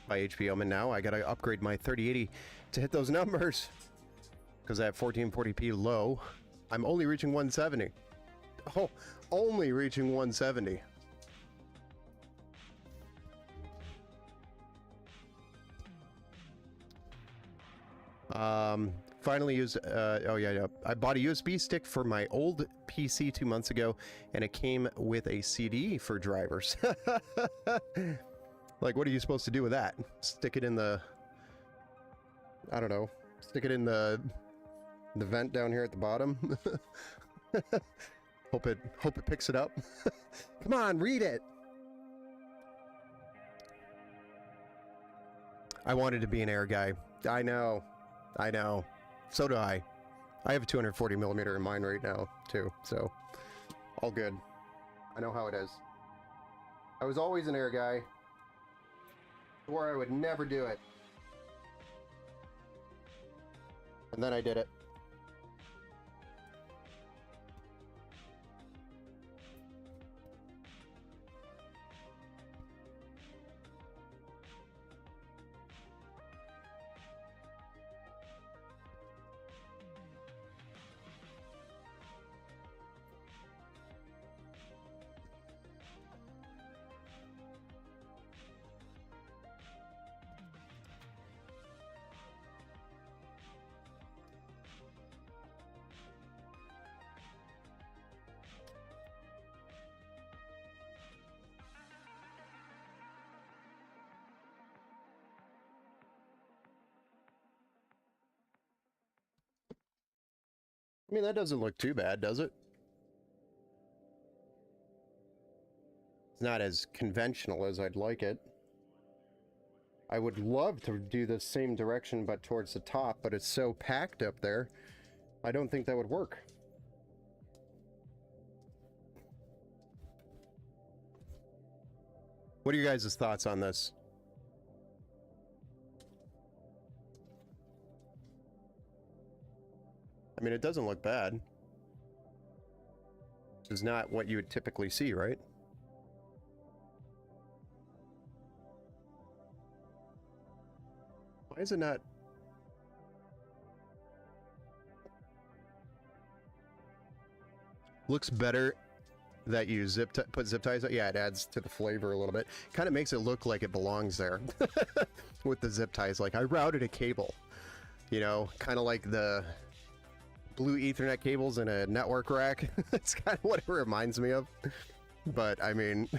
by HP Omen now. I gotta upgrade my 3080 to hit those numbers. Because that 1440p low, I'm only reaching 170. Oh, only reaching 170. Finally used, oh yeah, I bought a USB stick for my old PC 2 months ago, and it came with a CD for drivers. Like, what are you supposed to do with that? Stick it in the, I don't know, stick it in the vent down here at the bottom. hope it picks it up. Come on, read it. I wanted to be an air guy. I know. So do I. I have a 240 millimeter in mine right now too, so all good. I know how it is. I was always an air guy, or I would never do it. And then I did it. I mean, that doesn't look too bad, does it? It's not as conventional as I'd like it. I would love to do the same direction but towards the top, but it's so packed up there. I don't think that would work. What are your guys' thoughts on this? I mean, it doesn't look bad. This is not what you would typically see, right? Why is it not? Looks better that you put zip ties. Yeah, it adds to the flavor a little bit. Kind of makes it look like it belongs there with the zip ties. Like I routed a cable, you know, kind of like the blue Ethernet cables in a network rack. It's kind of what it reminds me of. But I mean,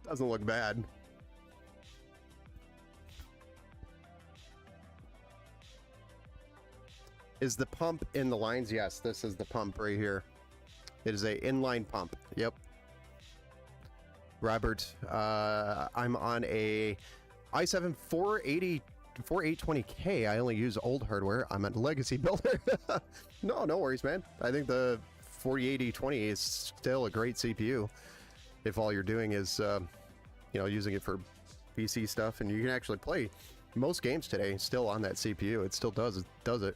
doesn't look bad. Is the pump in the lines? Yes, this is the pump right here. It is a inline pump. Yep. Robert, I'm on a i7 4820K. I only use old hardware. I'm a legacy builder. No worries, man. I think the 408020 is still a great CPU if all you're doing is, you know, using it for PC stuff, and you can actually play most games today still on that CPU. It still does it.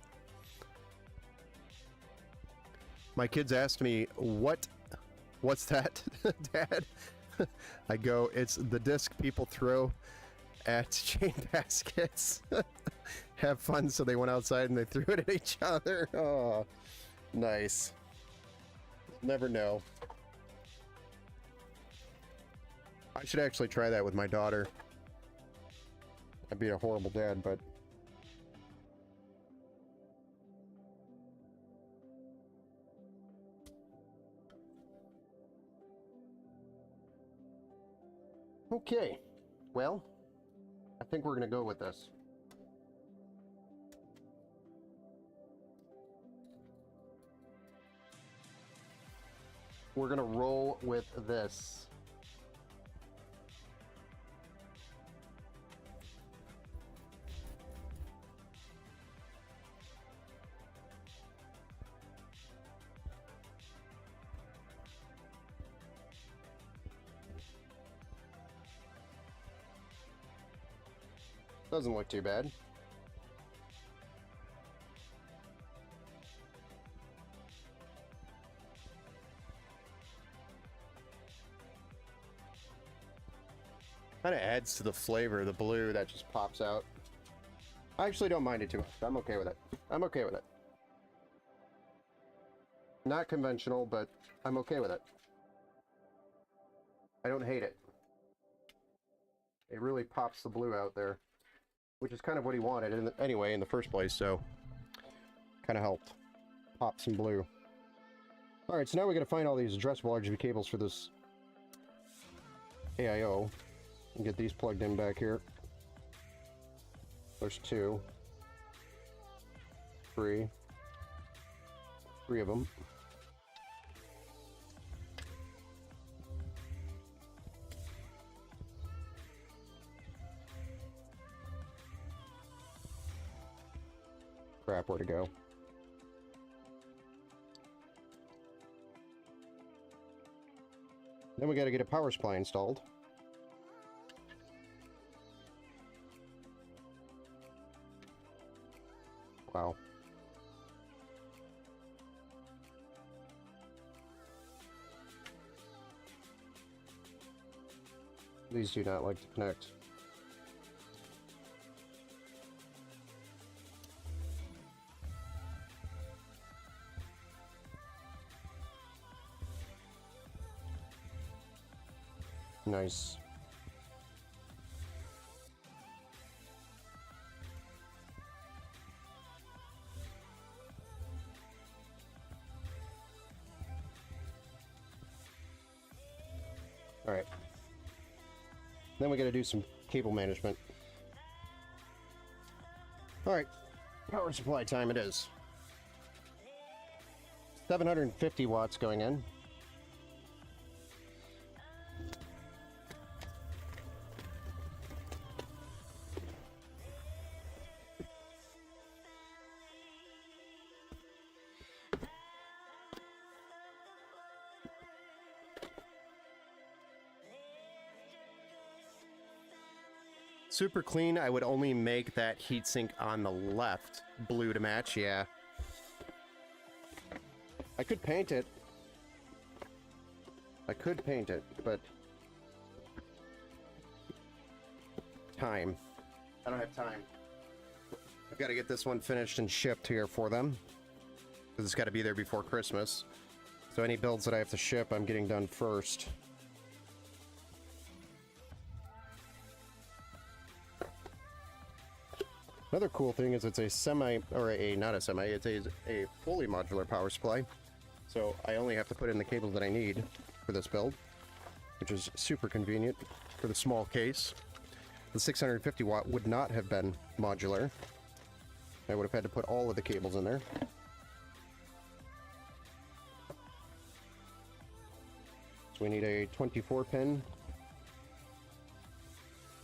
My kids asked me, what's that, Dad? I go, it's the disc people throw at chain baskets. Have fun, so they went outside and they threw it at each other. Oh, nice. Never know. I should actually try that with my daughter. I'd be a horrible dad, but... Okay, well, I think we're gonna go with this. We're gonna roll with this. Doesn't look too bad. Kind of adds to the flavor, the blue that just pops out. I actually don't mind it too much. I'm okay with it. I'm okay with it. Not conventional, but I'm okay with it. I don't hate it. It really pops the blue out there, which is kind of what he wanted anyway in the first place, so kind of helped pop some blue. Alright, so now we got to find all these addressable RGB cables for this AIO and get these plugged in back here. There's 2. 3. 3 of them. Crap, where to go? Then we got to get a power supply installed. Wow. These do not like to connect. Nice. All right. Then we got to do some cable management. All right. Power supply time it is. 750 watts going in. Super clean. I would only make that heatsink on the left blue to match. Yeah. I could paint it. I could paint it, but time. I don't have time. I've got to get this one finished and shipped here for them, because it's got to be there before Christmas. So any builds that I have to ship, I'm getting done first. Another cool thing is it's a semi, or a, not a semi, it's a fully modular power supply. So I only have to put in the cables that I need for this build, which is super convenient for the small case. The 650 watt would not have been modular. I would have had to put all of the cables in there. So we need a 24 pin.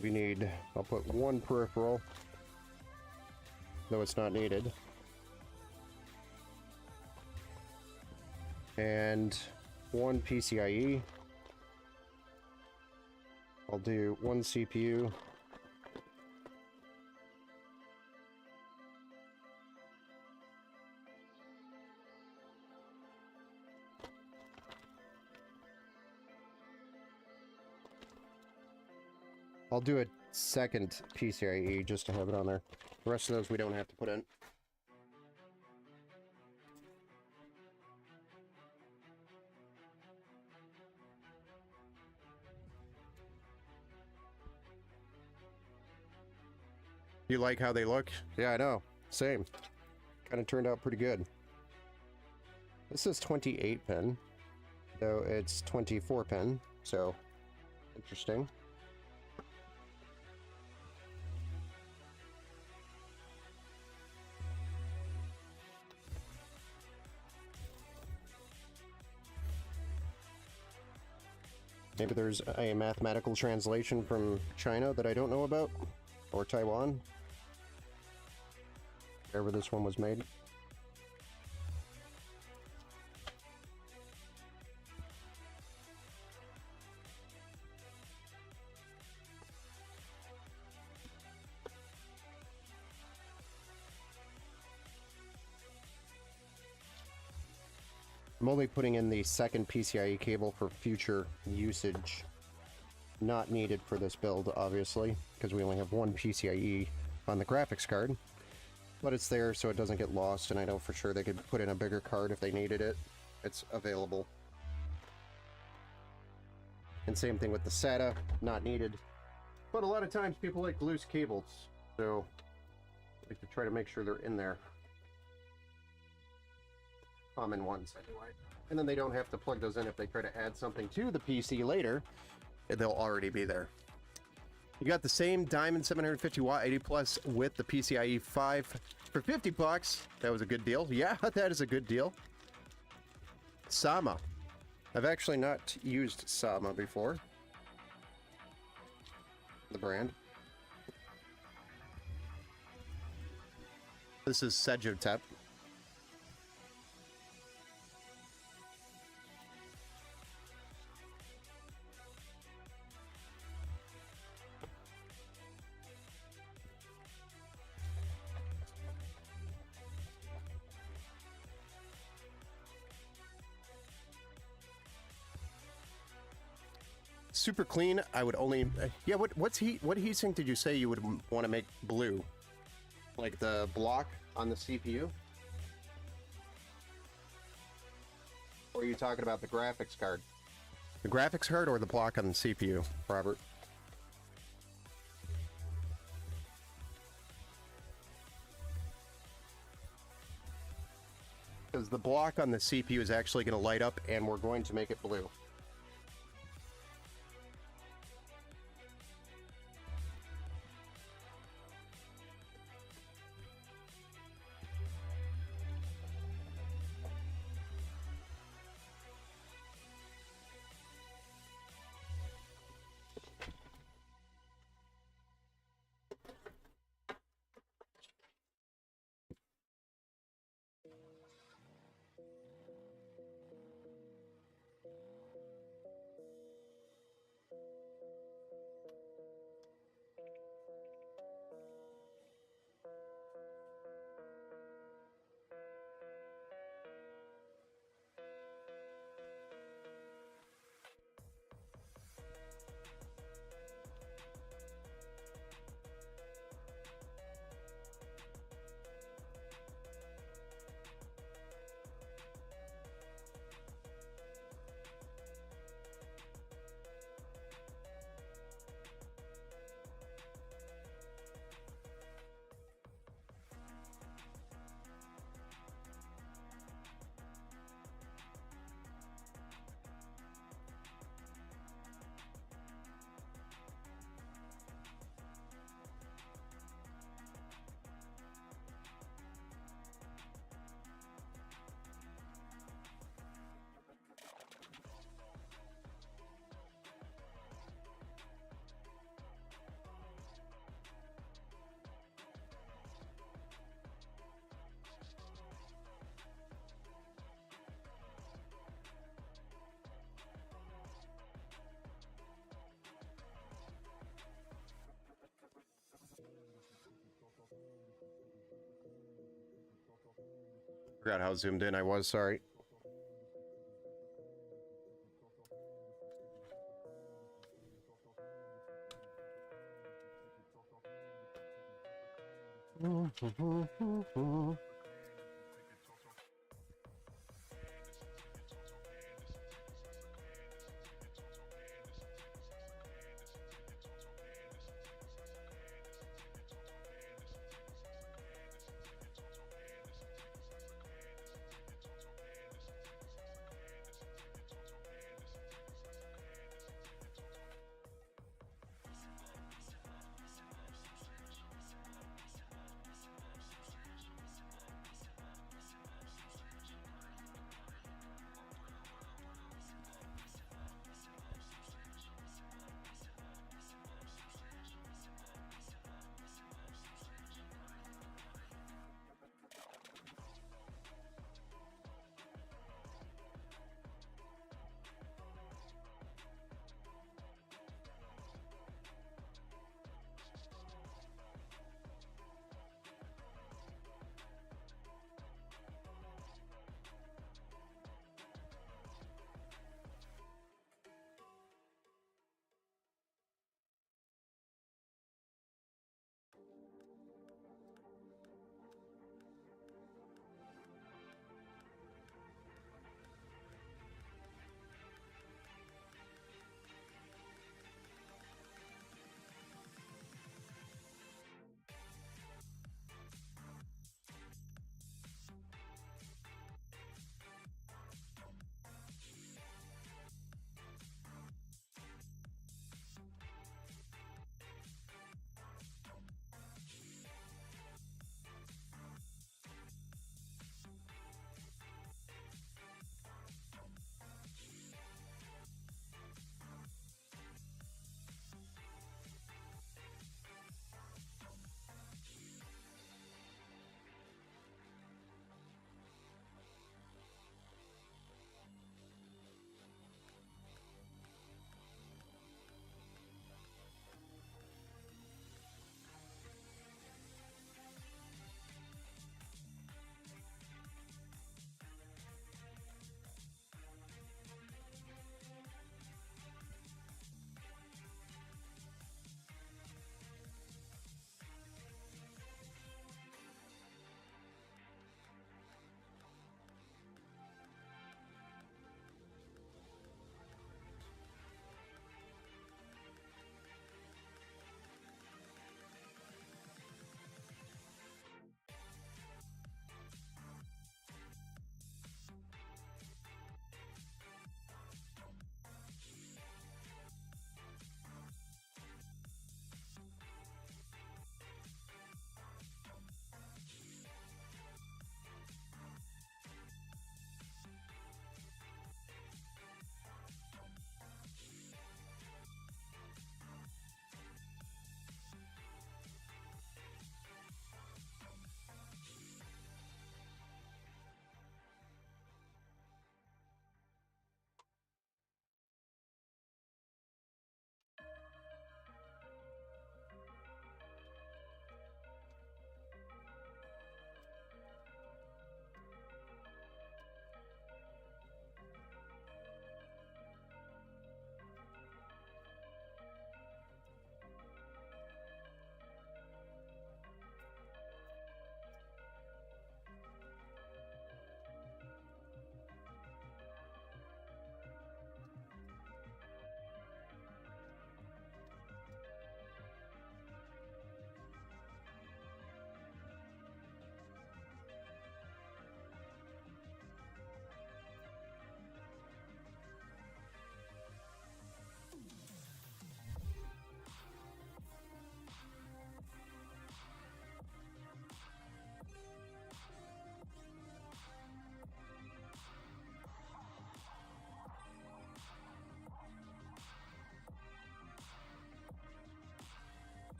We need, I'll put 1 peripheral, though it's not needed. And 1 PCIe. I'll do 1 CPU. I'll do a second PCIe just to have it on there. The rest of those we don't have to put in. You like how they look? Yeah, I know. Same. Kind of turned out pretty good. This is 28 pin, though it's 24 pin, so interesting. Maybe there's a mathematical translation from China that I don't know about, or Taiwan, wherever this one was made. I'm only putting in the second PCIe cable for future usage. Not needed for this build, obviously, because we only have one PCIe on the graphics card. But it's there so it doesn't get lost, and I know for sure they could put in a bigger card if they needed it. It's available. And same thing with the SATA, not needed. But a lot of times people like loose cables, so I like to try to make sure they're in there. Common ones, anyway. And then they don't have to plug those in if they try to add something to the PC later. They'll already be there. You got the same Diamond 750 watt 80 plus with the PCIe 5 for 50 bucks. That was a good deal. Yeah, that is a good deal. Sama. I've actually not used Sama before. The brand. This is Sejotep. Super clean. I would only yeah, what heatsink did you say you would want to make blue? Like the block on the CPU? Or are you talking about the graphics card? The graphics card or the block on the CPU, Robert? Because the block on the CPU is actually going to light up and we're going to make it blue. Forgot how zoomed in I was, sorry.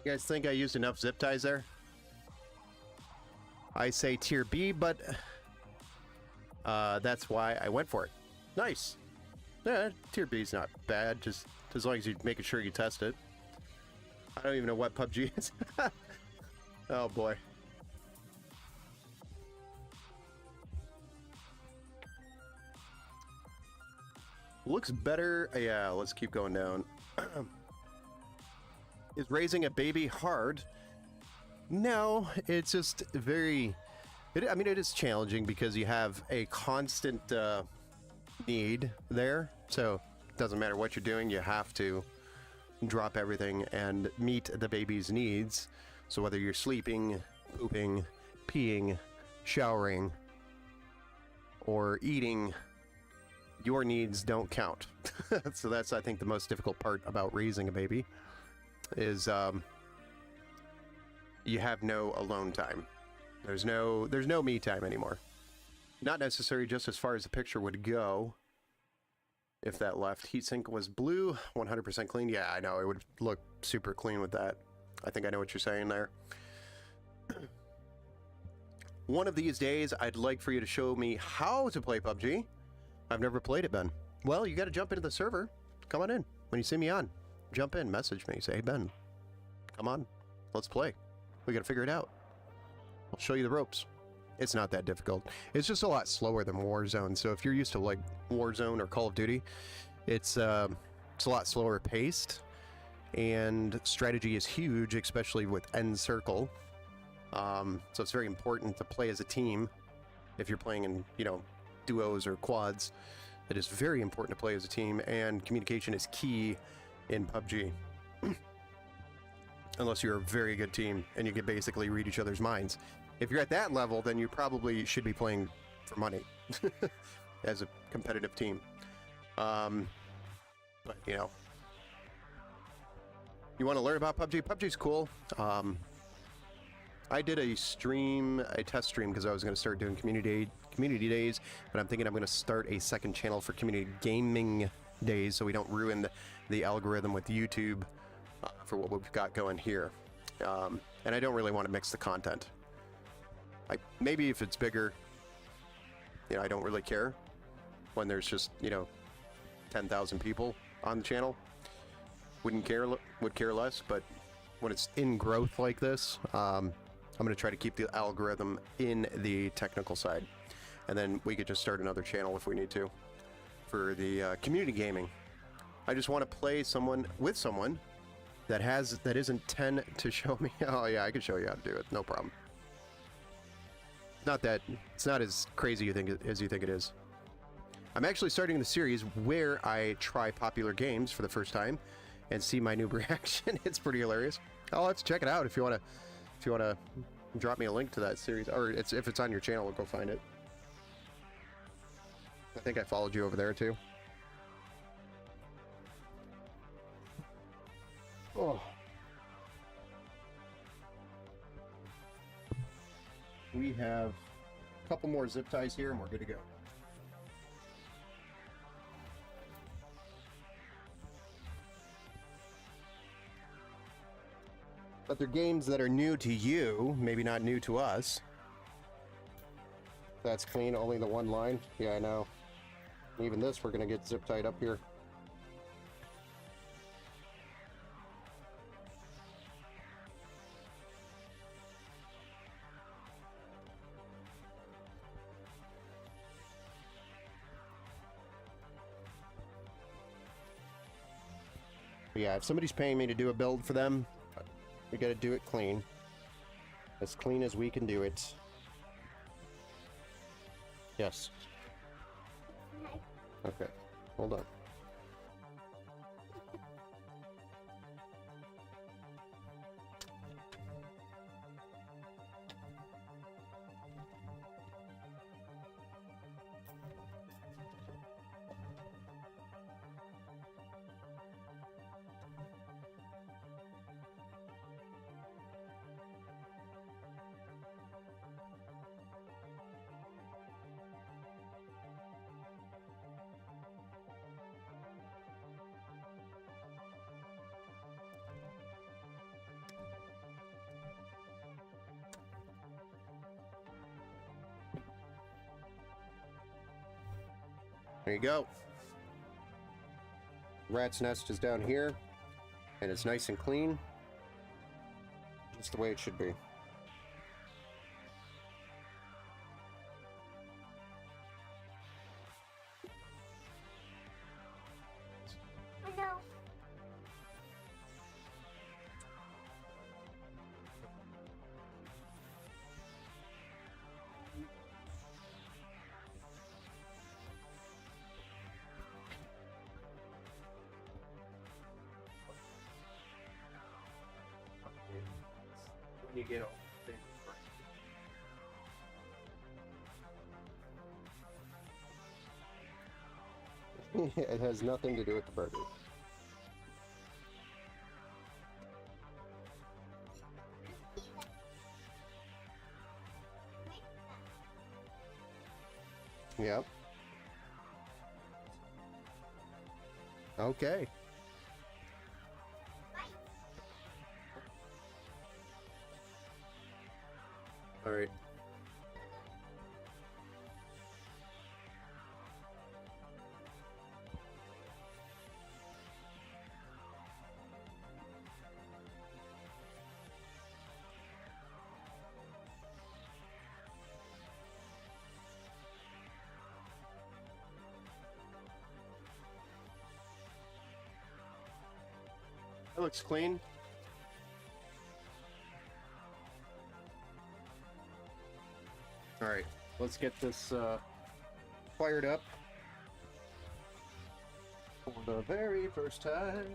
You guys think I used enough zip ties there? I say tier B, but that's why I went for it. Nice. Yeah, tier B is not bad, just as long as you're making sure you test it. I don't even know what PUBG is. Oh boy. Looks better. Yeah, let's keep going down. Is raising a baby hard? No, it's just very... I mean, it is challenging because you have a constant need there. So it doesn't matter what you're doing, you have to drop everything and meet the baby's needs. So whether you're sleeping, pooping, peeing, showering, or eating, your needs don't count. So that's, I think, the most difficult part about raising a baby is you have no alone time. There's no me time anymore. Not necessary just as far as the picture would go. If that left heatsink was blue, 100% clean. Yeah, I know, it would look super clean with that. I think I know what you're saying there. One of these days, I'd like for you to show me how to play PUBG. I've never played it, Ben. Well, you got to jump into the server. Come on in. When you see me on, jump in, message me. Say, hey, Ben, come on. Let's play. We got to figure it out. I'll show you the ropes. It's not that difficult. It's just a lot slower than Warzone. So if you're used to like Warzone or Call of Duty, it's a lot slower paced. And strategy is huge, especially with End Circle. So it's very important to play as a team. If you're playing in, you know, duos or quads, it is very important to play as a team, and communication is key in PUBG. Unless you're a very good team and you can basically read each other's minds. If you're at that level, then you probably should be playing for money as a competitive team. But, you know, you want to learn about PUBG? PUBG's cool. I did a test stream, because I was going to start doing community days, but I'm thinking I'm going to start a second channel for community gaming days so we don't ruin the algorithm with YouTube for what we've got going here. And I don't really want to mix the content. Maybe if it's bigger, you know, I don't really care when there's just, you know, 10,000 people on the channel. Would care less, but when it's in growth like this, I'm going to try to keep the algorithm in the technical side. And then we could just start another channel if we need to for the community gaming. I just want to play with someone that isn't 10 to show me. Oh yeah, I can show you how to do it. No problem. It's not as crazy as you think it is. I'm actually starting the series where I try popular games for the first time and see my noob reaction. It's pretty hilarious. I'll have to check it out if you want to drop me a link to that series, or if it's on your channel, go find it. I think I followed you over there too. Oh. We have a couple more zip ties here and we're good to go. But they're games that are new to you, maybe not new to us. That's clean, only the one line. Yeah, I know. Even this, we're gonna get zip tied up here. But yeah, if somebody's paying me to do a build for them, we gotta do it clean. As clean as we can do it. Yes. Okay, hold on. There you go. Rat's nest is down here, and it's nice and clean. Just the way it should be. I know. You get all it has nothing to do with the burger. Yep. Okay. All right. That looks clean. All right, let's get this fired up for the very first time.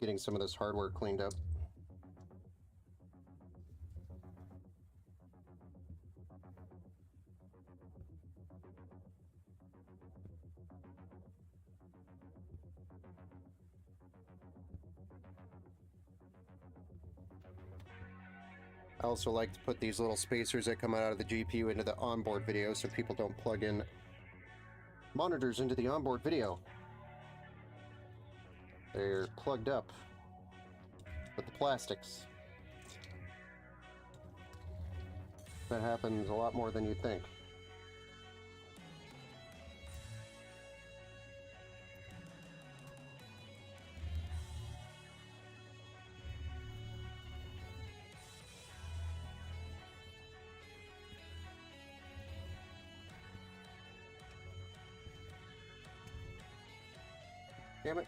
Getting some of this hardware cleaned up. I also like to put these little spacers that come out of the GPU into the onboard video so people don't plug in monitors into the onboard video. They're plugged up with the plastics. That happens a lot more than you think. Damn it.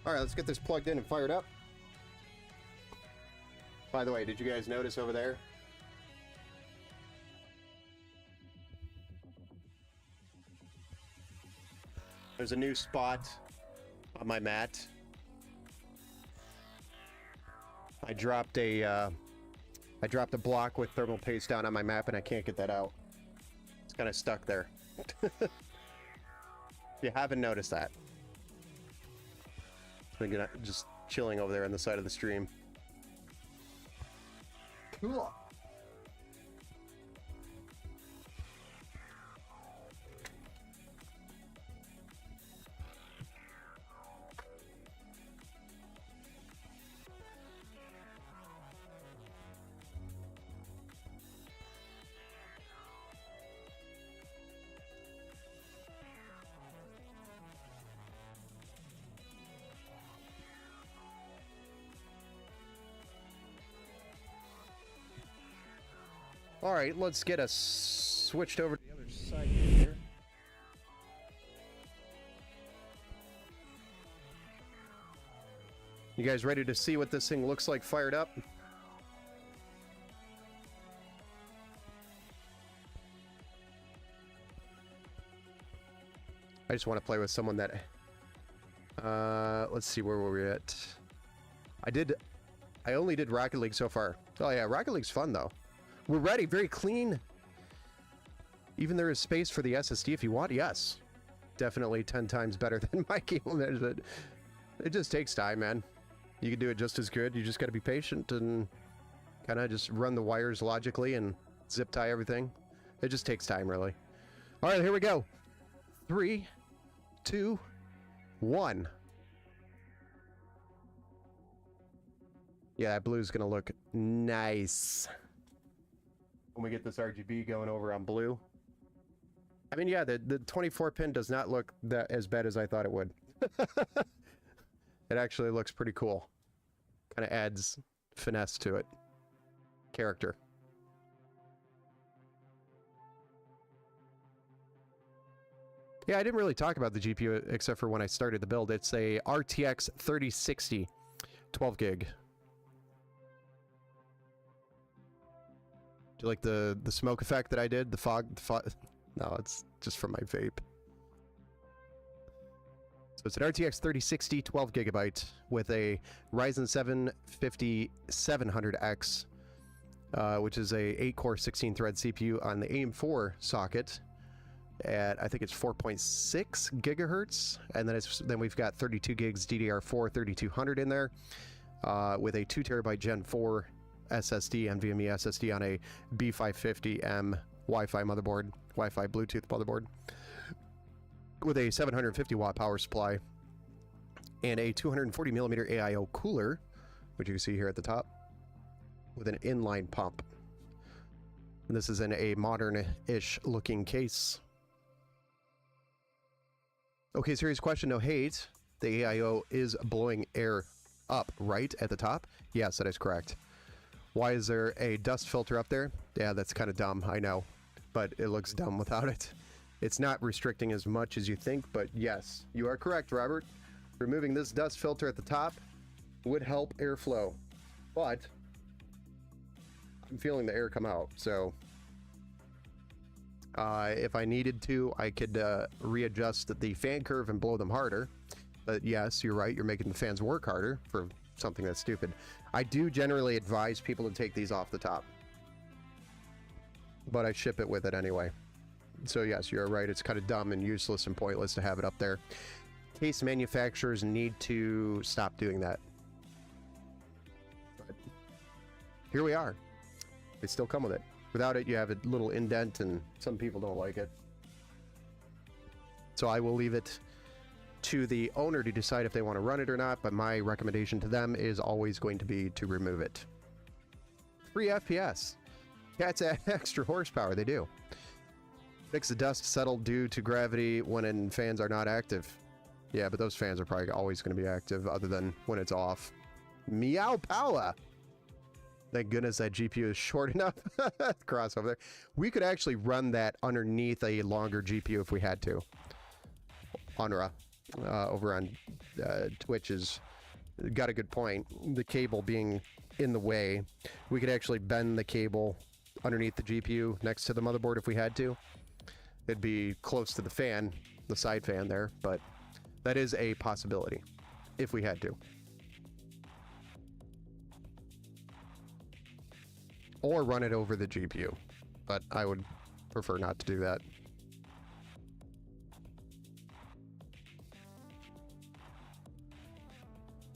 Alright, let's get this plugged in and fired up. By the way, did you guys notice over there? There's a new spot on my mat. I dropped a block with thermal paste down on my map and I can't get that out. It's kind of stuck there. If you haven't noticed that. I'm just chilling over there on the side of the stream. Cool. All right, let's get us switched over to the other side here. You guys ready to see what this thing looks like fired up? I just want to play with someone that... let's see, where were we at? I only did Rocket League so far. Oh yeah, Rocket League's fun though. We're ready, very clean. Even there is space for the SSD if you want, yes. Definitely 10 times better than my cable management. It just takes time, man. You can do it just as good. You just got to be patient and kind of just run the wires logically and zip tie everything. It just takes time, really. All right, here we go. 3, 2, 1. Yeah, that blue's gonna look nice when we get this RGB going over on blue. I mean, yeah, the 24 pin does not look that as bad as I thought it would. It actually looks pretty cool. Kind of adds finesse to it. Character. Yeah, I didn't really talk about the GPU except for when I started the build. It's a RTX 3060, 12 gig. Do you like the smoke effect that I did? The fog? No, it's just from my vape. So it's an RTX 3060, 12 gigabyte with a Ryzen 7 5700X, which is a 8-core 16-thread CPU on the AIM-4 socket at, I think it's 4.6 gigahertz, and then we've got 32 gigs DDR4 3200 in there, with a 2 terabyte Gen 4 SSD, NVMe SSD on a B550M Wi-Fi motherboard, Wi-Fi Bluetooth motherboard, with a 750 watt power supply and a 240 millimeter AIO cooler, which you can see here at the top, with an inline pump. And this is in a modern-ish looking case. Okay, serious question, no hate. The AIO is blowing air up, right, at the top? Yes, that is correct. Why is there a dust filter up there? Yeah, that's kind of dumb, I know. But it looks dumb without it. It's not restricting as much as you think, but yes, you are correct, Robert. Removing this dust filter at the top would help airflow. But I'm feeling the air come out, so if I needed to, I could readjust the fan curve and blow them harder. But yes, you're right, you're making the fans work harder for something that's stupid. I do generally advise people to take these off the top, but I ship it with it anyway. So yes, you're right, it's kind of dumb and useless and pointless to have it up there. Case manufacturers need to stop doing that. But here we are. They still come with it. Without it, you have a little indent, and some people don't like it. So I will leave it to the owner to decide if they want to run it or not, but my recommendation to them is always going to be to remove it. 3 FPS. Cats add extra horsepower, they do. Makes the dust settle due to gravity when fans are not active. Yeah, but those fans are probably always going to be active other than when it's off. Meow power! Thank goodness that GPU is short enough. Crossover there. We could actually run that underneath a longer GPU if we had to. Onra, over on Twitch, has got a good point. The cable being in the way, we could actually bend the cable underneath the GPU next to the motherboard if we had to. It'd be close to the fan, the side fan there, but that is a possibility if we had to. Or run it over the GPU, but I would prefer not to do that.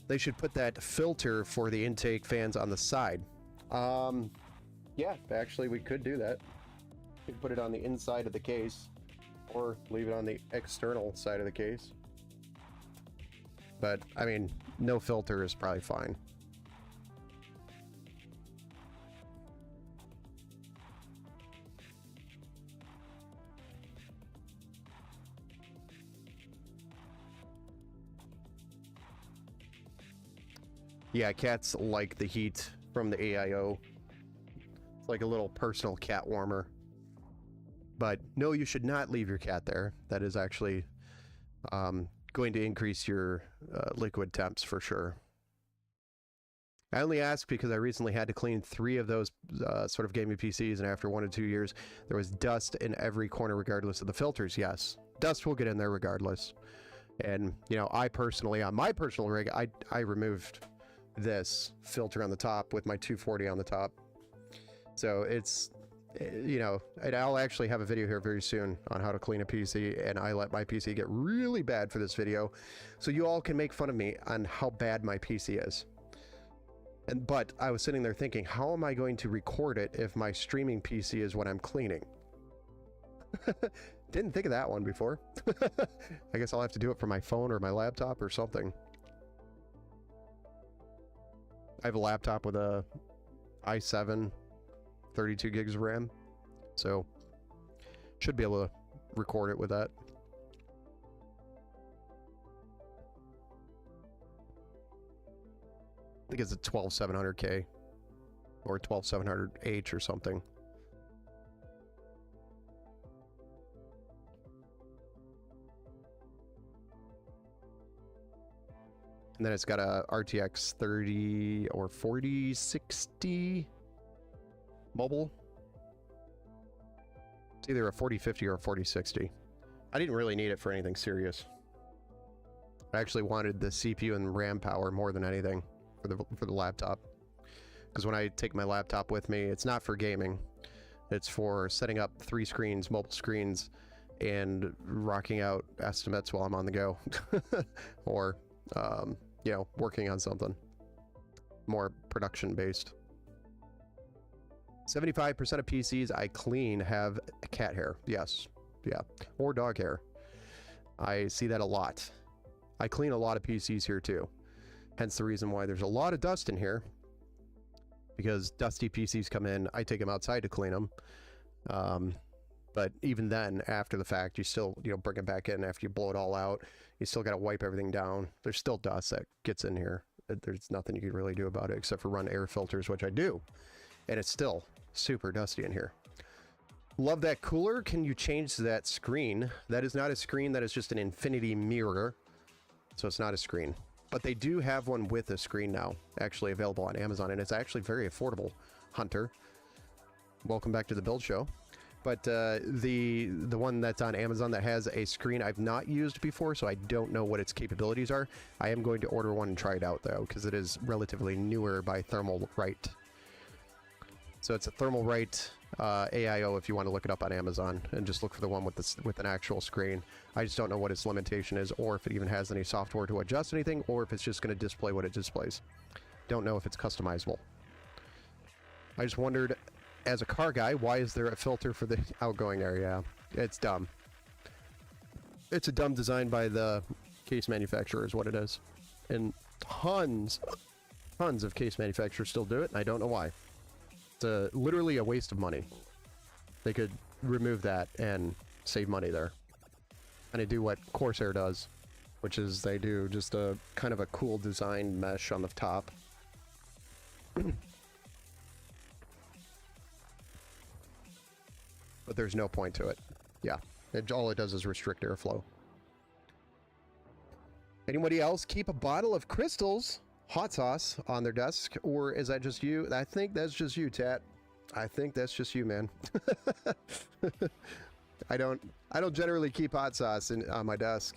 They should put that filter for the intake fans on the side. Yeah, actually we could do that. We could put it on the inside of the case, or leave it on the external side of the case. But, I mean, no filter is probably fine. Yeah, cats like the heat from the AIO. It's like a little personal cat warmer. But no, you should not leave your cat there. That is actually going to increase your liquid temps for sure. I only ask because I recently had to clean 3 of those sort of gaming PCs, and after 1 to 2 years, there was dust in every corner regardless of the filters. Yes, dust will get in there regardless. And, you know, I personally, on my personal rig, I removed this filter on the top with my 240 on the top. So it's, you know, and I'll actually have a video here very soon on how to clean a PC, and I let my PC get really bad for this video, so you all can make fun of me on how bad my PC is. But I was sitting there thinking, how am I going to record it if my streaming PC is what I'm cleaning? Didn't think of that one before. I guess I'll have to do it from my phone or my laptop or something. I have a laptop with a i7, 32 gigs of RAM, so should be able to record it with that. I think it's a 12700K or 12700H or something. And then it's got a RTX 30 or 4060 mobile. It's either a 4050 or a 4060. I didn't really need it for anything serious. I actually wanted the CPU and RAM power more than anything for the laptop, because when I take my laptop with me, it's not for gaming, it's for setting up 3 screens, mobile screens, and rocking out estimates while I'm on the go. Or you know, working on something more production based. 75% of PCs I clean have cat hair. Yes, yeah, or dog hair. I see that a lot. I clean a lot of PCs here too. Hence the reason why there's a lot of dust in here, because dusty PCs come in, I take them outside to clean them. But even then, after the fact, you still, you know, bring it back in after you blow it all out. You still got to wipe everything down. There's still dust that gets in here. There's nothing you can really do about it except for run air filters, which I do. And it's still super dusty in here. Love that cooler. Can you change that screen? That is not a screen. That is just an infinity mirror. So it's not a screen. But they do have one with a screen now, actually available on Amazon, and it's actually very affordable. Hunter, welcome back to the Build Show. But the one that's on Amazon that has a screen I've not used before, so I don't know what its capabilities are. I am going to order one and try it out though, because it is relatively newer by Thermalright. So it's a Thermalright AIO if you want to look it up on Amazon, and just look for the one with an actual screen. I just don't know what its limitation is, or if it even has any software to adjust anything, or if it's just going to display what it displays. Don't know if it's customizable. I just wondered, as a car guy, why is there a filter for the outgoing area? It's dumb. It's a dumb design by the case manufacturer is what it is. And tons of case manufacturers still do it, and I don't know why. It's literally a waste of money. They could remove that and save money there. And they do what Corsair does, which is they do just a kind of a cool design mesh on the top. But there's no point to it. Yeah, all it does is restrict airflow. Anybody else keep a bottle of Crystals hot sauce on their desk, or is that just you? I think that's just you, Tat. I think that's just you, man. I don't generally keep hot sauce on my desk.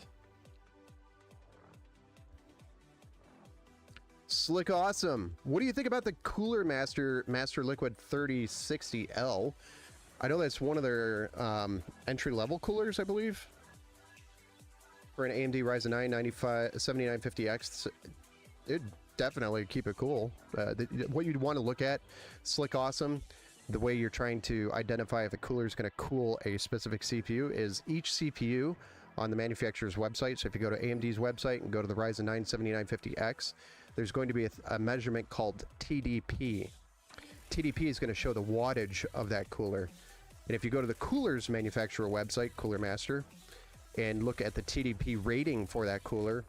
Slick Awesome. What do you think about the Cooler Master Liquid 3060L? I know that's one of their entry-level coolers, I believe, for an AMD Ryzen 9 7950X. It'd definitely keep it cool. What you'd want to look at, Slick Awesome, the way you're trying to identify if a cooler is going to cool a specific CPU is each CPU on the manufacturer's website. So if you go to AMD's website and go to the Ryzen 9 7950X, there's going to be a measurement called TDP. TDP is going to show the wattage of that cooler. And if you go to the cooler's manufacturer website, Cooler Master, and look at the TDP rating for that cooler,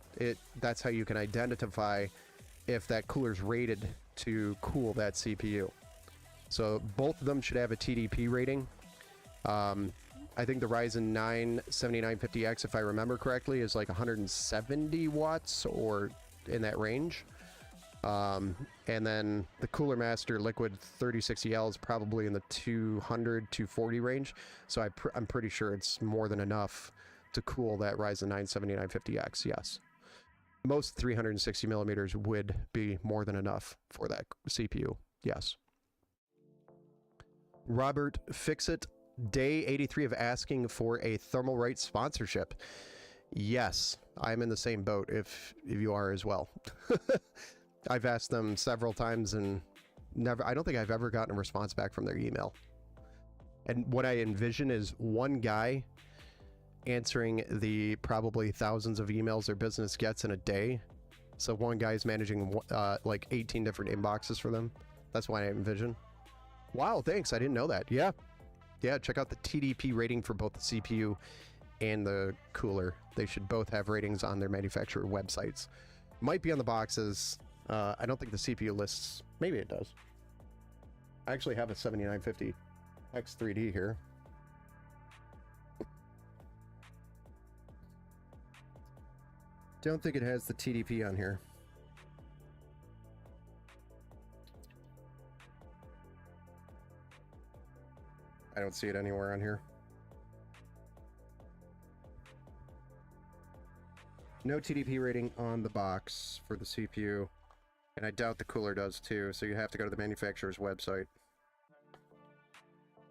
that's how you can identify if that cooler's rated to cool that CPU. So both of them should have a TDP rating. I think the Ryzen 9 7950X, if I remember correctly, is like 170 watts or in that range. And then the Cooler Master Liquid 3060L is probably in the 200, 240 range. So I'm pretty sure it's more than enough to cool that Ryzen 9 7950X, yes. Most 360 millimeters would be more than enough for that CPU, yes. Robert Fixit, day 83 of asking for a Thermalright sponsorship. Yes, I'm in the same boat if you are as well. I've asked them several times and I don't think I've ever gotten a response back from their email. And what I envision is one guy answering the probably thousands of emails their business gets in a day. So one guy's managing like 18 different inboxes for them. That's what I envision. Wow, thanks. I didn't know that. Yeah. Yeah, check out the TDP rating for both the CPU and the cooler. They should both have ratings on their manufacturer websites. Might be on the boxes. I don't think the CPU lists. Maybe it does. I actually have a 7950 X3D here. Don't think it has the TDP on here. I don't see it anywhere on here. No TDP rating on the box for the CPU. And I doubt the cooler does too, so you have to go to the manufacturer's website.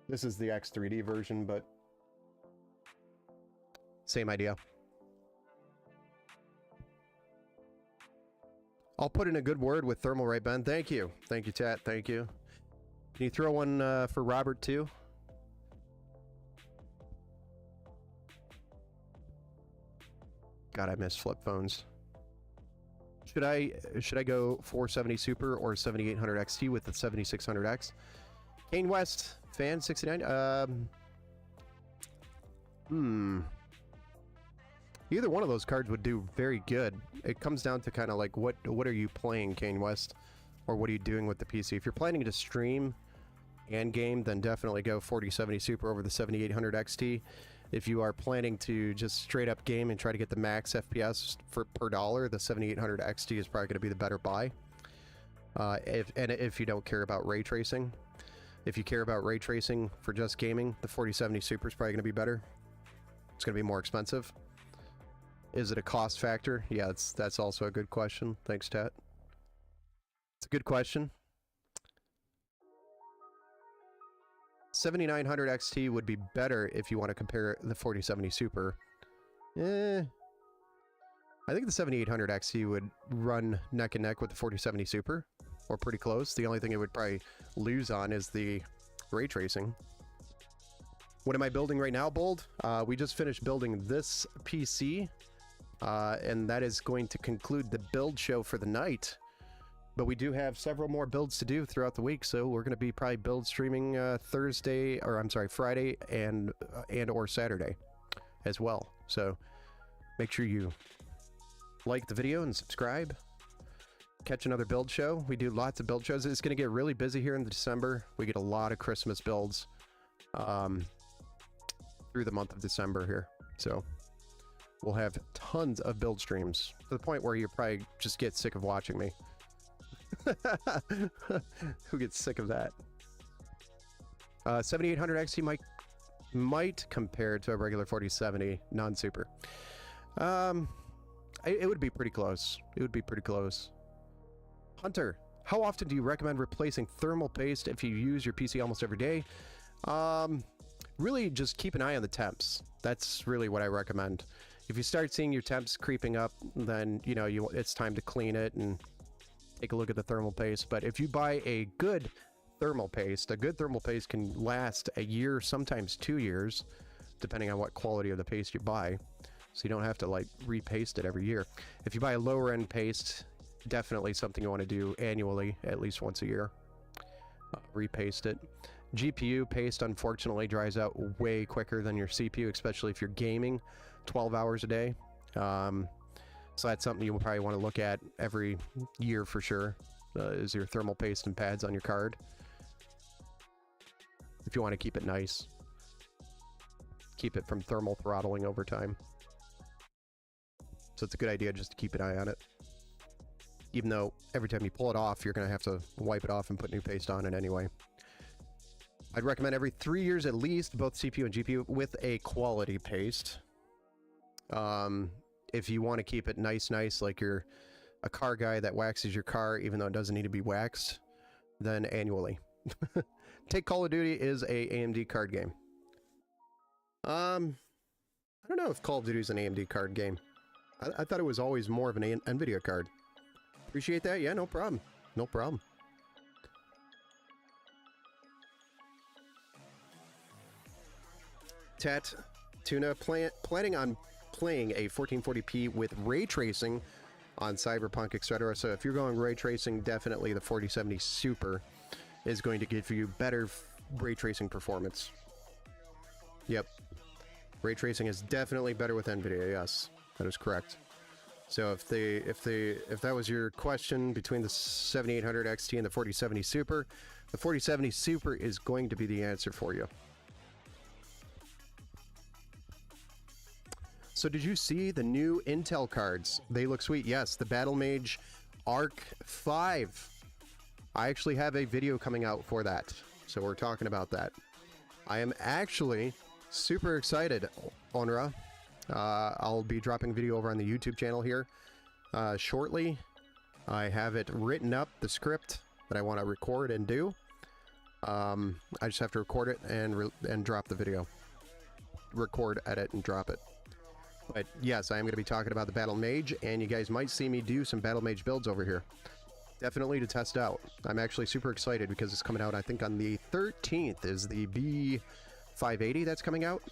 This is the X3D version, but same idea. I'll put in a good word with Thermalright, Ben. Thank you. Thank you, chat. Thank you. Can you throw one for Robert too? God, I miss flip phones. Should I go 470 Super or 7800 XT with the 7600X? Kane West, fan 69. Either one of those cards would do very good. It comes down to kind of like what are you playing, Kane West, or what are you doing with the PC? If you're planning to stream and game, then definitely go 4070 Super over the 7800 XT. If you are planning to just straight up game and try to get the max FPS per dollar, the 7800 XT is probably going to be the better buy. If you don't care about ray tracing. If you care about ray tracing for just gaming, the 4070 Super is probably going to be better. It's going to be more expensive. Is it a cost factor? Yeah, that's also a good question. Thanks, Tat. It's a good question. 7900 XT would be better if you want to compare the 4070 Super. I think the 7800 XT would run neck and neck with the 4070 Super, or pretty close. The only thing it would probably lose on is the ray tracing. What am I building right now, Bold? We just finished building this PC, and that is going to conclude the build show for the night. But we do have several more builds to do throughout the week, so we're going to be probably build streaming Friday and or Saturday as well. So make sure you like the video and subscribe. Catch another build show. We do lots of build shows. It's going to get really busy here in December. We get a lot of Christmas builds through the month of December here. So we'll have tons of build streams to the point where you probably just get sick of watching me. Who gets sick of that? 7800 XT might compare to a regular 4070 non-super. It would be pretty close. It would be pretty close. Hunter, how often do you recommend replacing thermal paste if you use your PC almost every day? Really just keep an eye on the temps. That's really what I recommend. If you start seeing your temps creeping up, then it's time to clean it and take a look at the thermal paste. But if you buy a good thermal paste can last a year, sometimes 2 years, depending on what quality of the paste you buy. So you don't have to like repaste it every year. If you buy a lower end paste, definitely something you want to do annually, at least once a year. Repaste it. GPU paste unfortunately dries out way quicker than your CPU, especially if you're gaming 12 hours a day. So that's something you'll probably want to look at every year for sure, is your thermal paste and pads on your card. If you want to keep it nice. Keep it from thermal throttling over time. So it's a good idea just to keep an eye on it. even though every time you pull it off, you're going to have to wipe it off and put new paste on it anyway. I'd recommend every 3 years at least, both CPU and GPU with a quality paste. If you want to keep it nice, like you're a car guy that waxes your car even though it doesn't need to be waxed, then annually. Take Call of Duty is a AMD card game. I don't know if Call of Duty is an AMD card game. I thought it was always more of an NVIDIA card. Appreciate that. Yeah, no problem. No problem. Tat Tuna planning on playing a 1440p with ray tracing on Cyberpunk, etc. So if you're going ray tracing, definitely the 4070 Super is going to give you better ray tracing performance. Yep. Ray tracing is definitely better with NVIDIA, yes. That is correct. So if that was your question between the 7800 XT and the 4070 Super, the 4070 Super is going to be the answer for you. So did you see the new Intel cards? They look sweet. Yes, the Battlemage Arc 5. I actually have a video coming out for that. So we're talking about that. I am actually super excited, Onra. I'll be dropping a video over on the YouTube channel here shortly. I have it written up, the script that I want to record and do. I just have to record it and drop the video. Record, edit, and drop it. But yes, I am going to be talking about the Battlemage, and you guys might see me do some Battlemage builds over here. Definitely to test out. I'm actually super excited because it's coming out, I think on the 13th is the B580 that's coming out.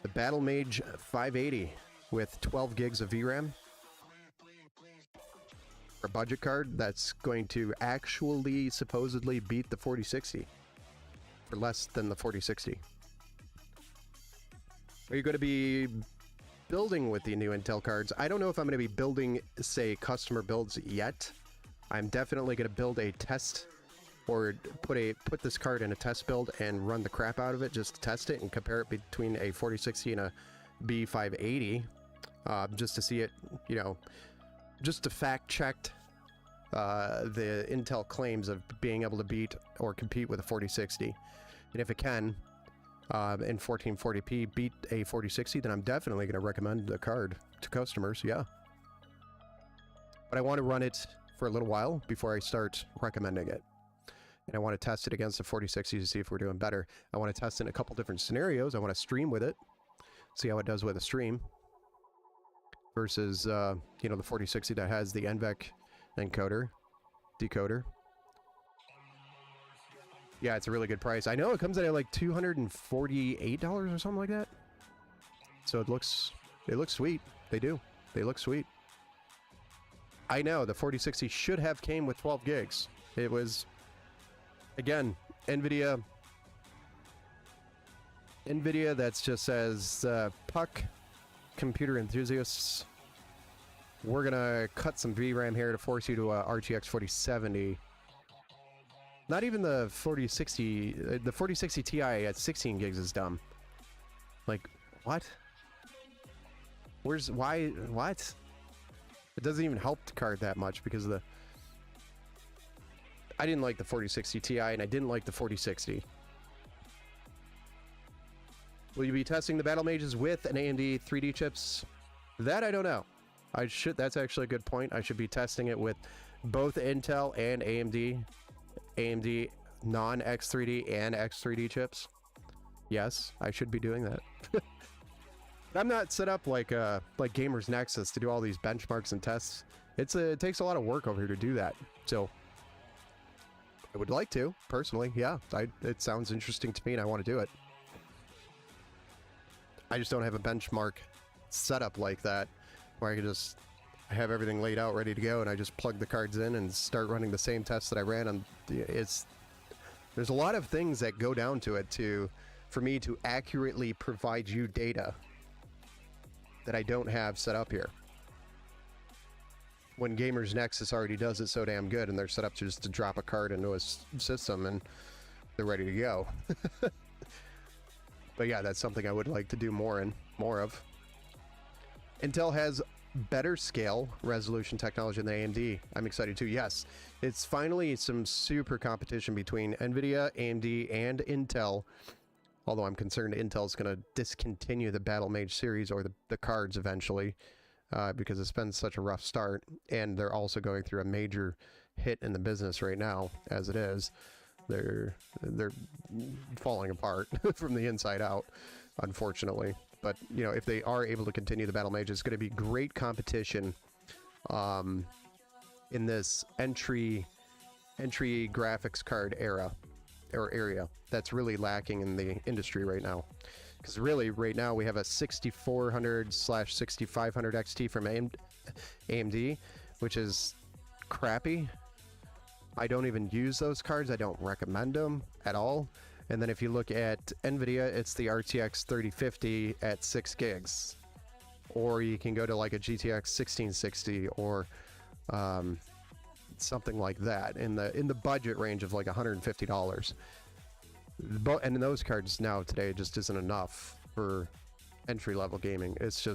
The Battlemage 580 with 12 gigs of VRAM. For a budget card that's going to actually supposedly beat the 4060 for less than the 4060. Are you going to be building with the new Intel cards? I don't know if I'm going to be building, say, customer builds yet. I'm definitely going to build a test or put this card in a test build and run the crap out of it just to test it and compare it between a 4060 and a B580 just to see it, you know, just to fact check the Intel claims of being able to beat or compete with a 4060. And if it can, in 1440p beat a 4060, then I'm definitely going to recommend the card to customers, yeah. But I want to run it for a little while before I start recommending it. And I want to test it against the 4060 to see if we're doing better. I want to test it in a couple different scenarios. I want to stream with it, see how it does with a stream versus, you know, the 4060 that has the NVENC encoder, decoder. Yeah, it's a really good price. I know it comes in at like $248 or something like that. So they look sweet. They do. They look sweet. I know the 4060 should have came with 12 gigs. It was, again, NVIDIA that just says, Puck computer enthusiasts, we're gonna cut some VRAM here to force you to a RTX 4070. Not even the 4060, the 4060 Ti at 16 gigs is dumb. Like, what? Why, what? It doesn't even help the card that much because of the... I didn't like the 4060 Ti and I didn't like the 4060. Will you be testing the Battlemages with an AMD 3D chips? That I don't know. That's actually a good point. I should be testing it with both Intel and AMD non-X3D and X3D chips. Yes, I should be doing that. I'm not set up like Gamers Nexus to do all these benchmarks and tests. It takes a lot of work over here to do that. So I would like to, personally. Yeah, it sounds interesting to me and I want to do it. I just don't have a benchmark setup like that where I can just have everything laid out ready to go and I just plug the cards in and start running the same tests that I ran on. There's a lot of things that go down to it for me to accurately provide you data that I don't have set up here. When Gamers Nexus already does it so damn good and they're set up just to drop a card into a system and they're ready to go. But yeah, that's something I would like to do more of. Intel has better scale resolution technology than AMD. I'm excited too. Yes, it's finally some super competition between NVIDIA, AMD, and Intel. Although I'm concerned Intel's going to discontinue the Battlemage series or the cards eventually, because it's been such a rough start, and they're also going through a major hit in the business right now as it is. They're falling apart from the inside out, unfortunately. But you know, if they are able to continue the Battlemage, it's going to be great competition in this entry graphics card era or area that's really lacking in the industry right now. Because really, right now we have a 6400/6500 XT from AMD, which is crappy. I don't even use those cards. I don't recommend them at all. And then if you look at NVIDIA, it's the RTX 3050 at 6 gigs. Or you can go to like a GTX 1660 or something like that in the budget range of like $150. And those cards now today just isn't enough for entry-level gaming. It's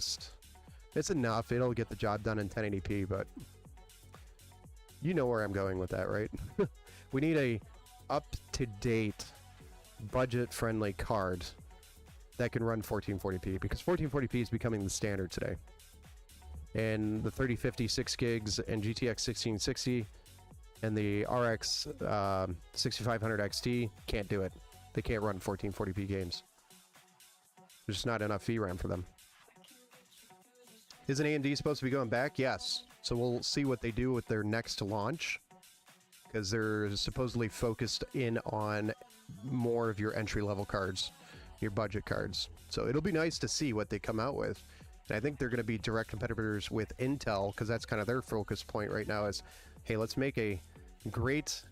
enough. It'll get the job done in 1080p, but you know where I'm going with that, right? We need a up-to-date budget-friendly card that can run 1440p, because 1440p is becoming the standard today. And the 3050 6 gigs and GTX 1660 and the RX 6500 XT can't do it. They can't run 1440p games. There's just not enough VRAM for them. Isn't AMD supposed to be going back? Yes. So we'll see what they do with their next launch, because they're supposedly focused in on more of your entry-level cards, your budget cards. So it'll be nice to see what they come out with. And I think they're going to be direct competitors with Intel, because that's kind of their focus point right now is, hey, let's make a great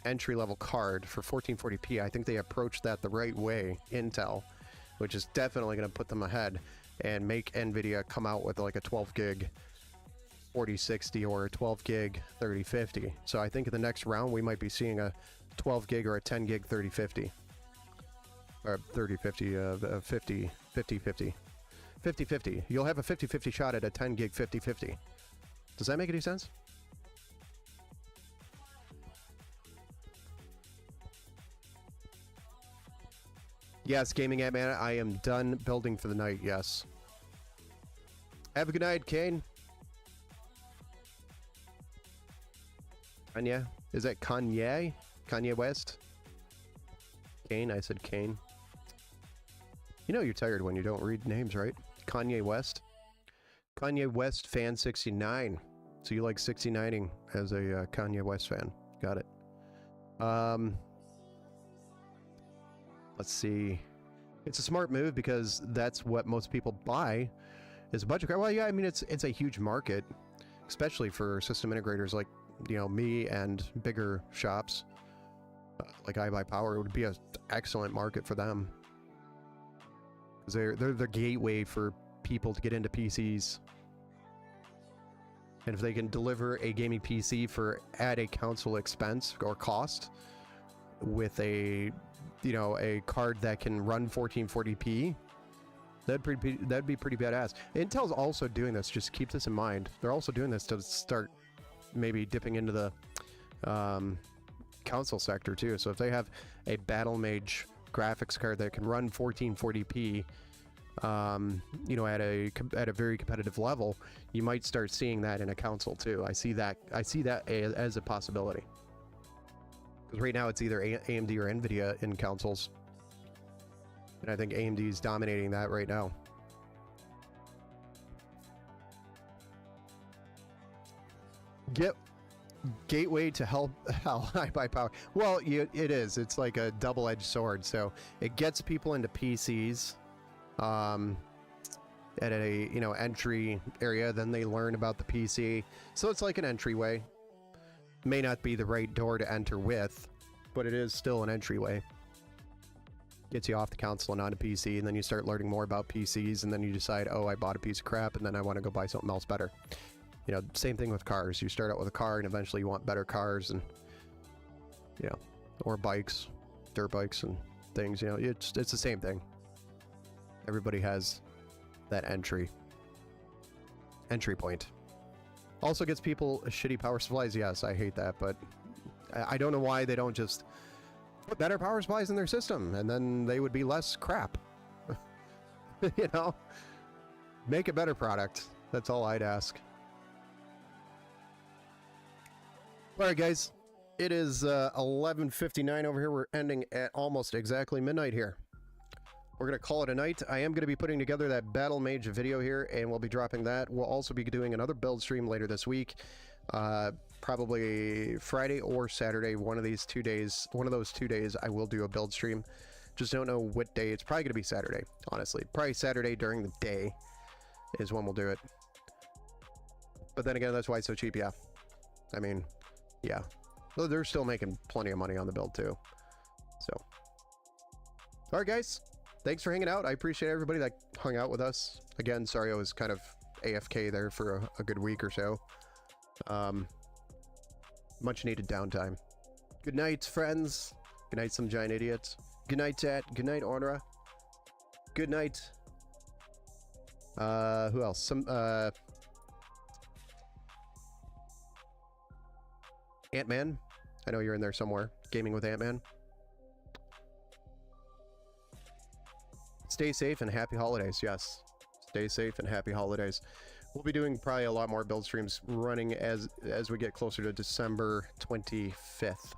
entry-level card for 1440p. I think they approached that the right way, Intel, which is definitely going to put them ahead and make NVIDIA come out with like a 12 gig 4060 or a 12 gig 3050. So I think in the next round we might be seeing a 12 gig or a 10 gig 3050 or 3050 50-50. You'll have a 50-50 shot at a 10 gig 50-50. Does that make any sense? Yes, Gaming Ant Man, I am done building for the night, yes. Have a good night, Kane. Kanye? Is that Kanye? Kanye West? Kane? I said Kane. You know you're tired when you don't read names, right? Kanye West? Kanye West fan 69. So you like 69ing as a Kanye West fan. Got it. Let's see. It's a smart move because that's what most people buy is a budget card. Well, yeah, I mean, it's a huge market, especially for system integrators like, you know, me and bigger shops like iBuyPower. It would be an excellent market for them, because they're the gateway for people to get into PCs. And if they can deliver a gaming PC at a console expense or cost with a, you know, a card that can run 1440p, that'd be pretty badass. Intel's also doing this. Just keep this in mind. They're also doing this to start maybe dipping into the console sector too. So if they have a Battlemage graphics card that can run 1440p, you know, at a very competitive level, you might start seeing that in a console too. I see that as a possibility. Because right now it's either AMD or NVIDIA in consoles, and I think AMD is dominating that right now. Gateway to hell iBuyPower. Well, it is. It's like a double-edged sword. So it gets people into PCs at a, you know, entry area. Then they learn about the PC. So it's like an entryway. May not be the right door to enter with, but it is still an entryway. Gets you off the console and onto PC, and then you start learning more about PCs, and then you decide, oh, I bought a piece of crap, and then I want to go buy something else better. You know, same thing with cars. You start out with a car, and eventually you want better cars, and, you know, or bikes, dirt bikes and things. You know, it's the same thing. Everybody has that entry. entry point. Also gets people shitty power supplies. Yes, I hate that, but I don't know why they don't just put better power supplies in their system, and then they would be less crap. You know? Make a better product. That's all I'd ask. Alright guys, it is 11:59 over here. We're ending at almost exactly midnight here. We're going to call it a night. I am going to be putting together that Battle Mage video here, and we'll be dropping that. We'll also be doing another build stream later this week. Probably Friday or Saturday, one of those 2 days I will do a build stream. Just don't know what day. It's probably going to be Saturday, honestly. Probably Saturday during the day is when we'll do it. But then again, that's why it's so cheap, yeah. I mean, yeah. Well, they're still making plenty of money on the build too. So, all right, guys. Thanks for hanging out. I appreciate everybody that hung out with us. Again, sorry I was kind of AFK there for a good week or so. Much needed downtime. Good night, friends. Good night, some giant idiots. Good night, chat. Good night, Ornra. Good night. Who else? Some, Ant-Man. I know you're in there somewhere. Gaming with Ant-Man. Stay safe and happy holidays. Yes. Stay safe and happy holidays. We'll be doing probably a lot more build streams running as we get closer to December 25th.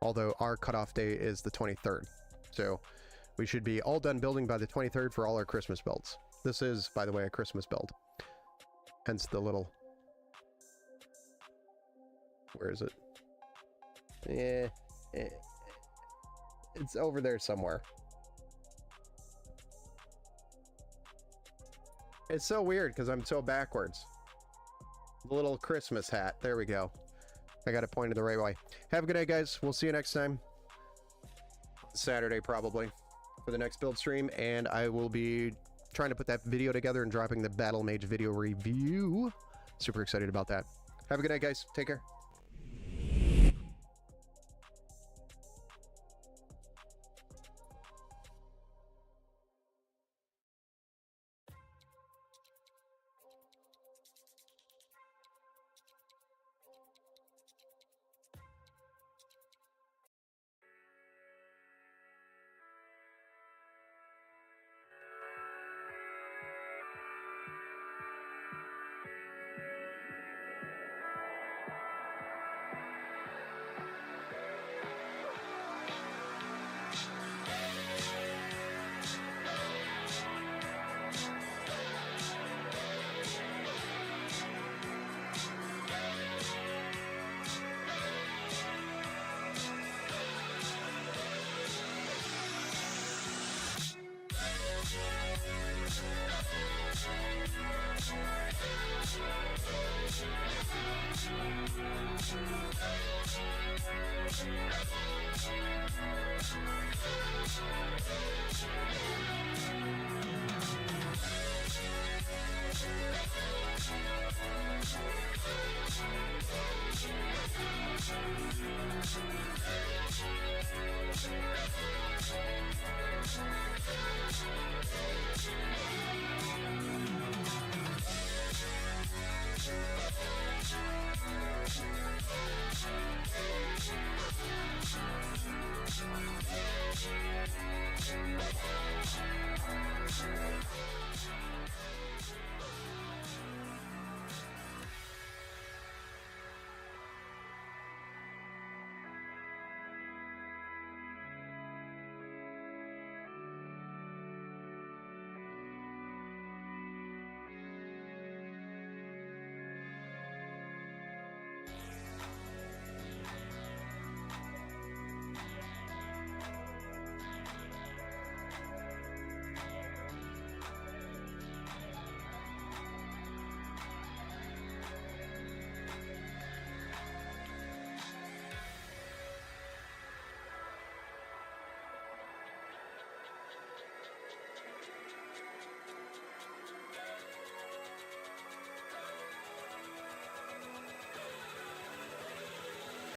Although our cutoff day is the 23rd. So we should be all done building by the 23rd for all our Christmas builds. This is, by the way, a Christmas build. Hence the little... Where is it? It's over there somewhere. It's so weird because I'm so backwards. The little Christmas hat. There we go. I got it pointed the right way. Have a good night, guys. We'll see you next time. Saturday, probably, for the next build stream. And I will be trying to put that video together and dropping the Battle Mage video review. Super excited about that. Have a good night, guys. Take care.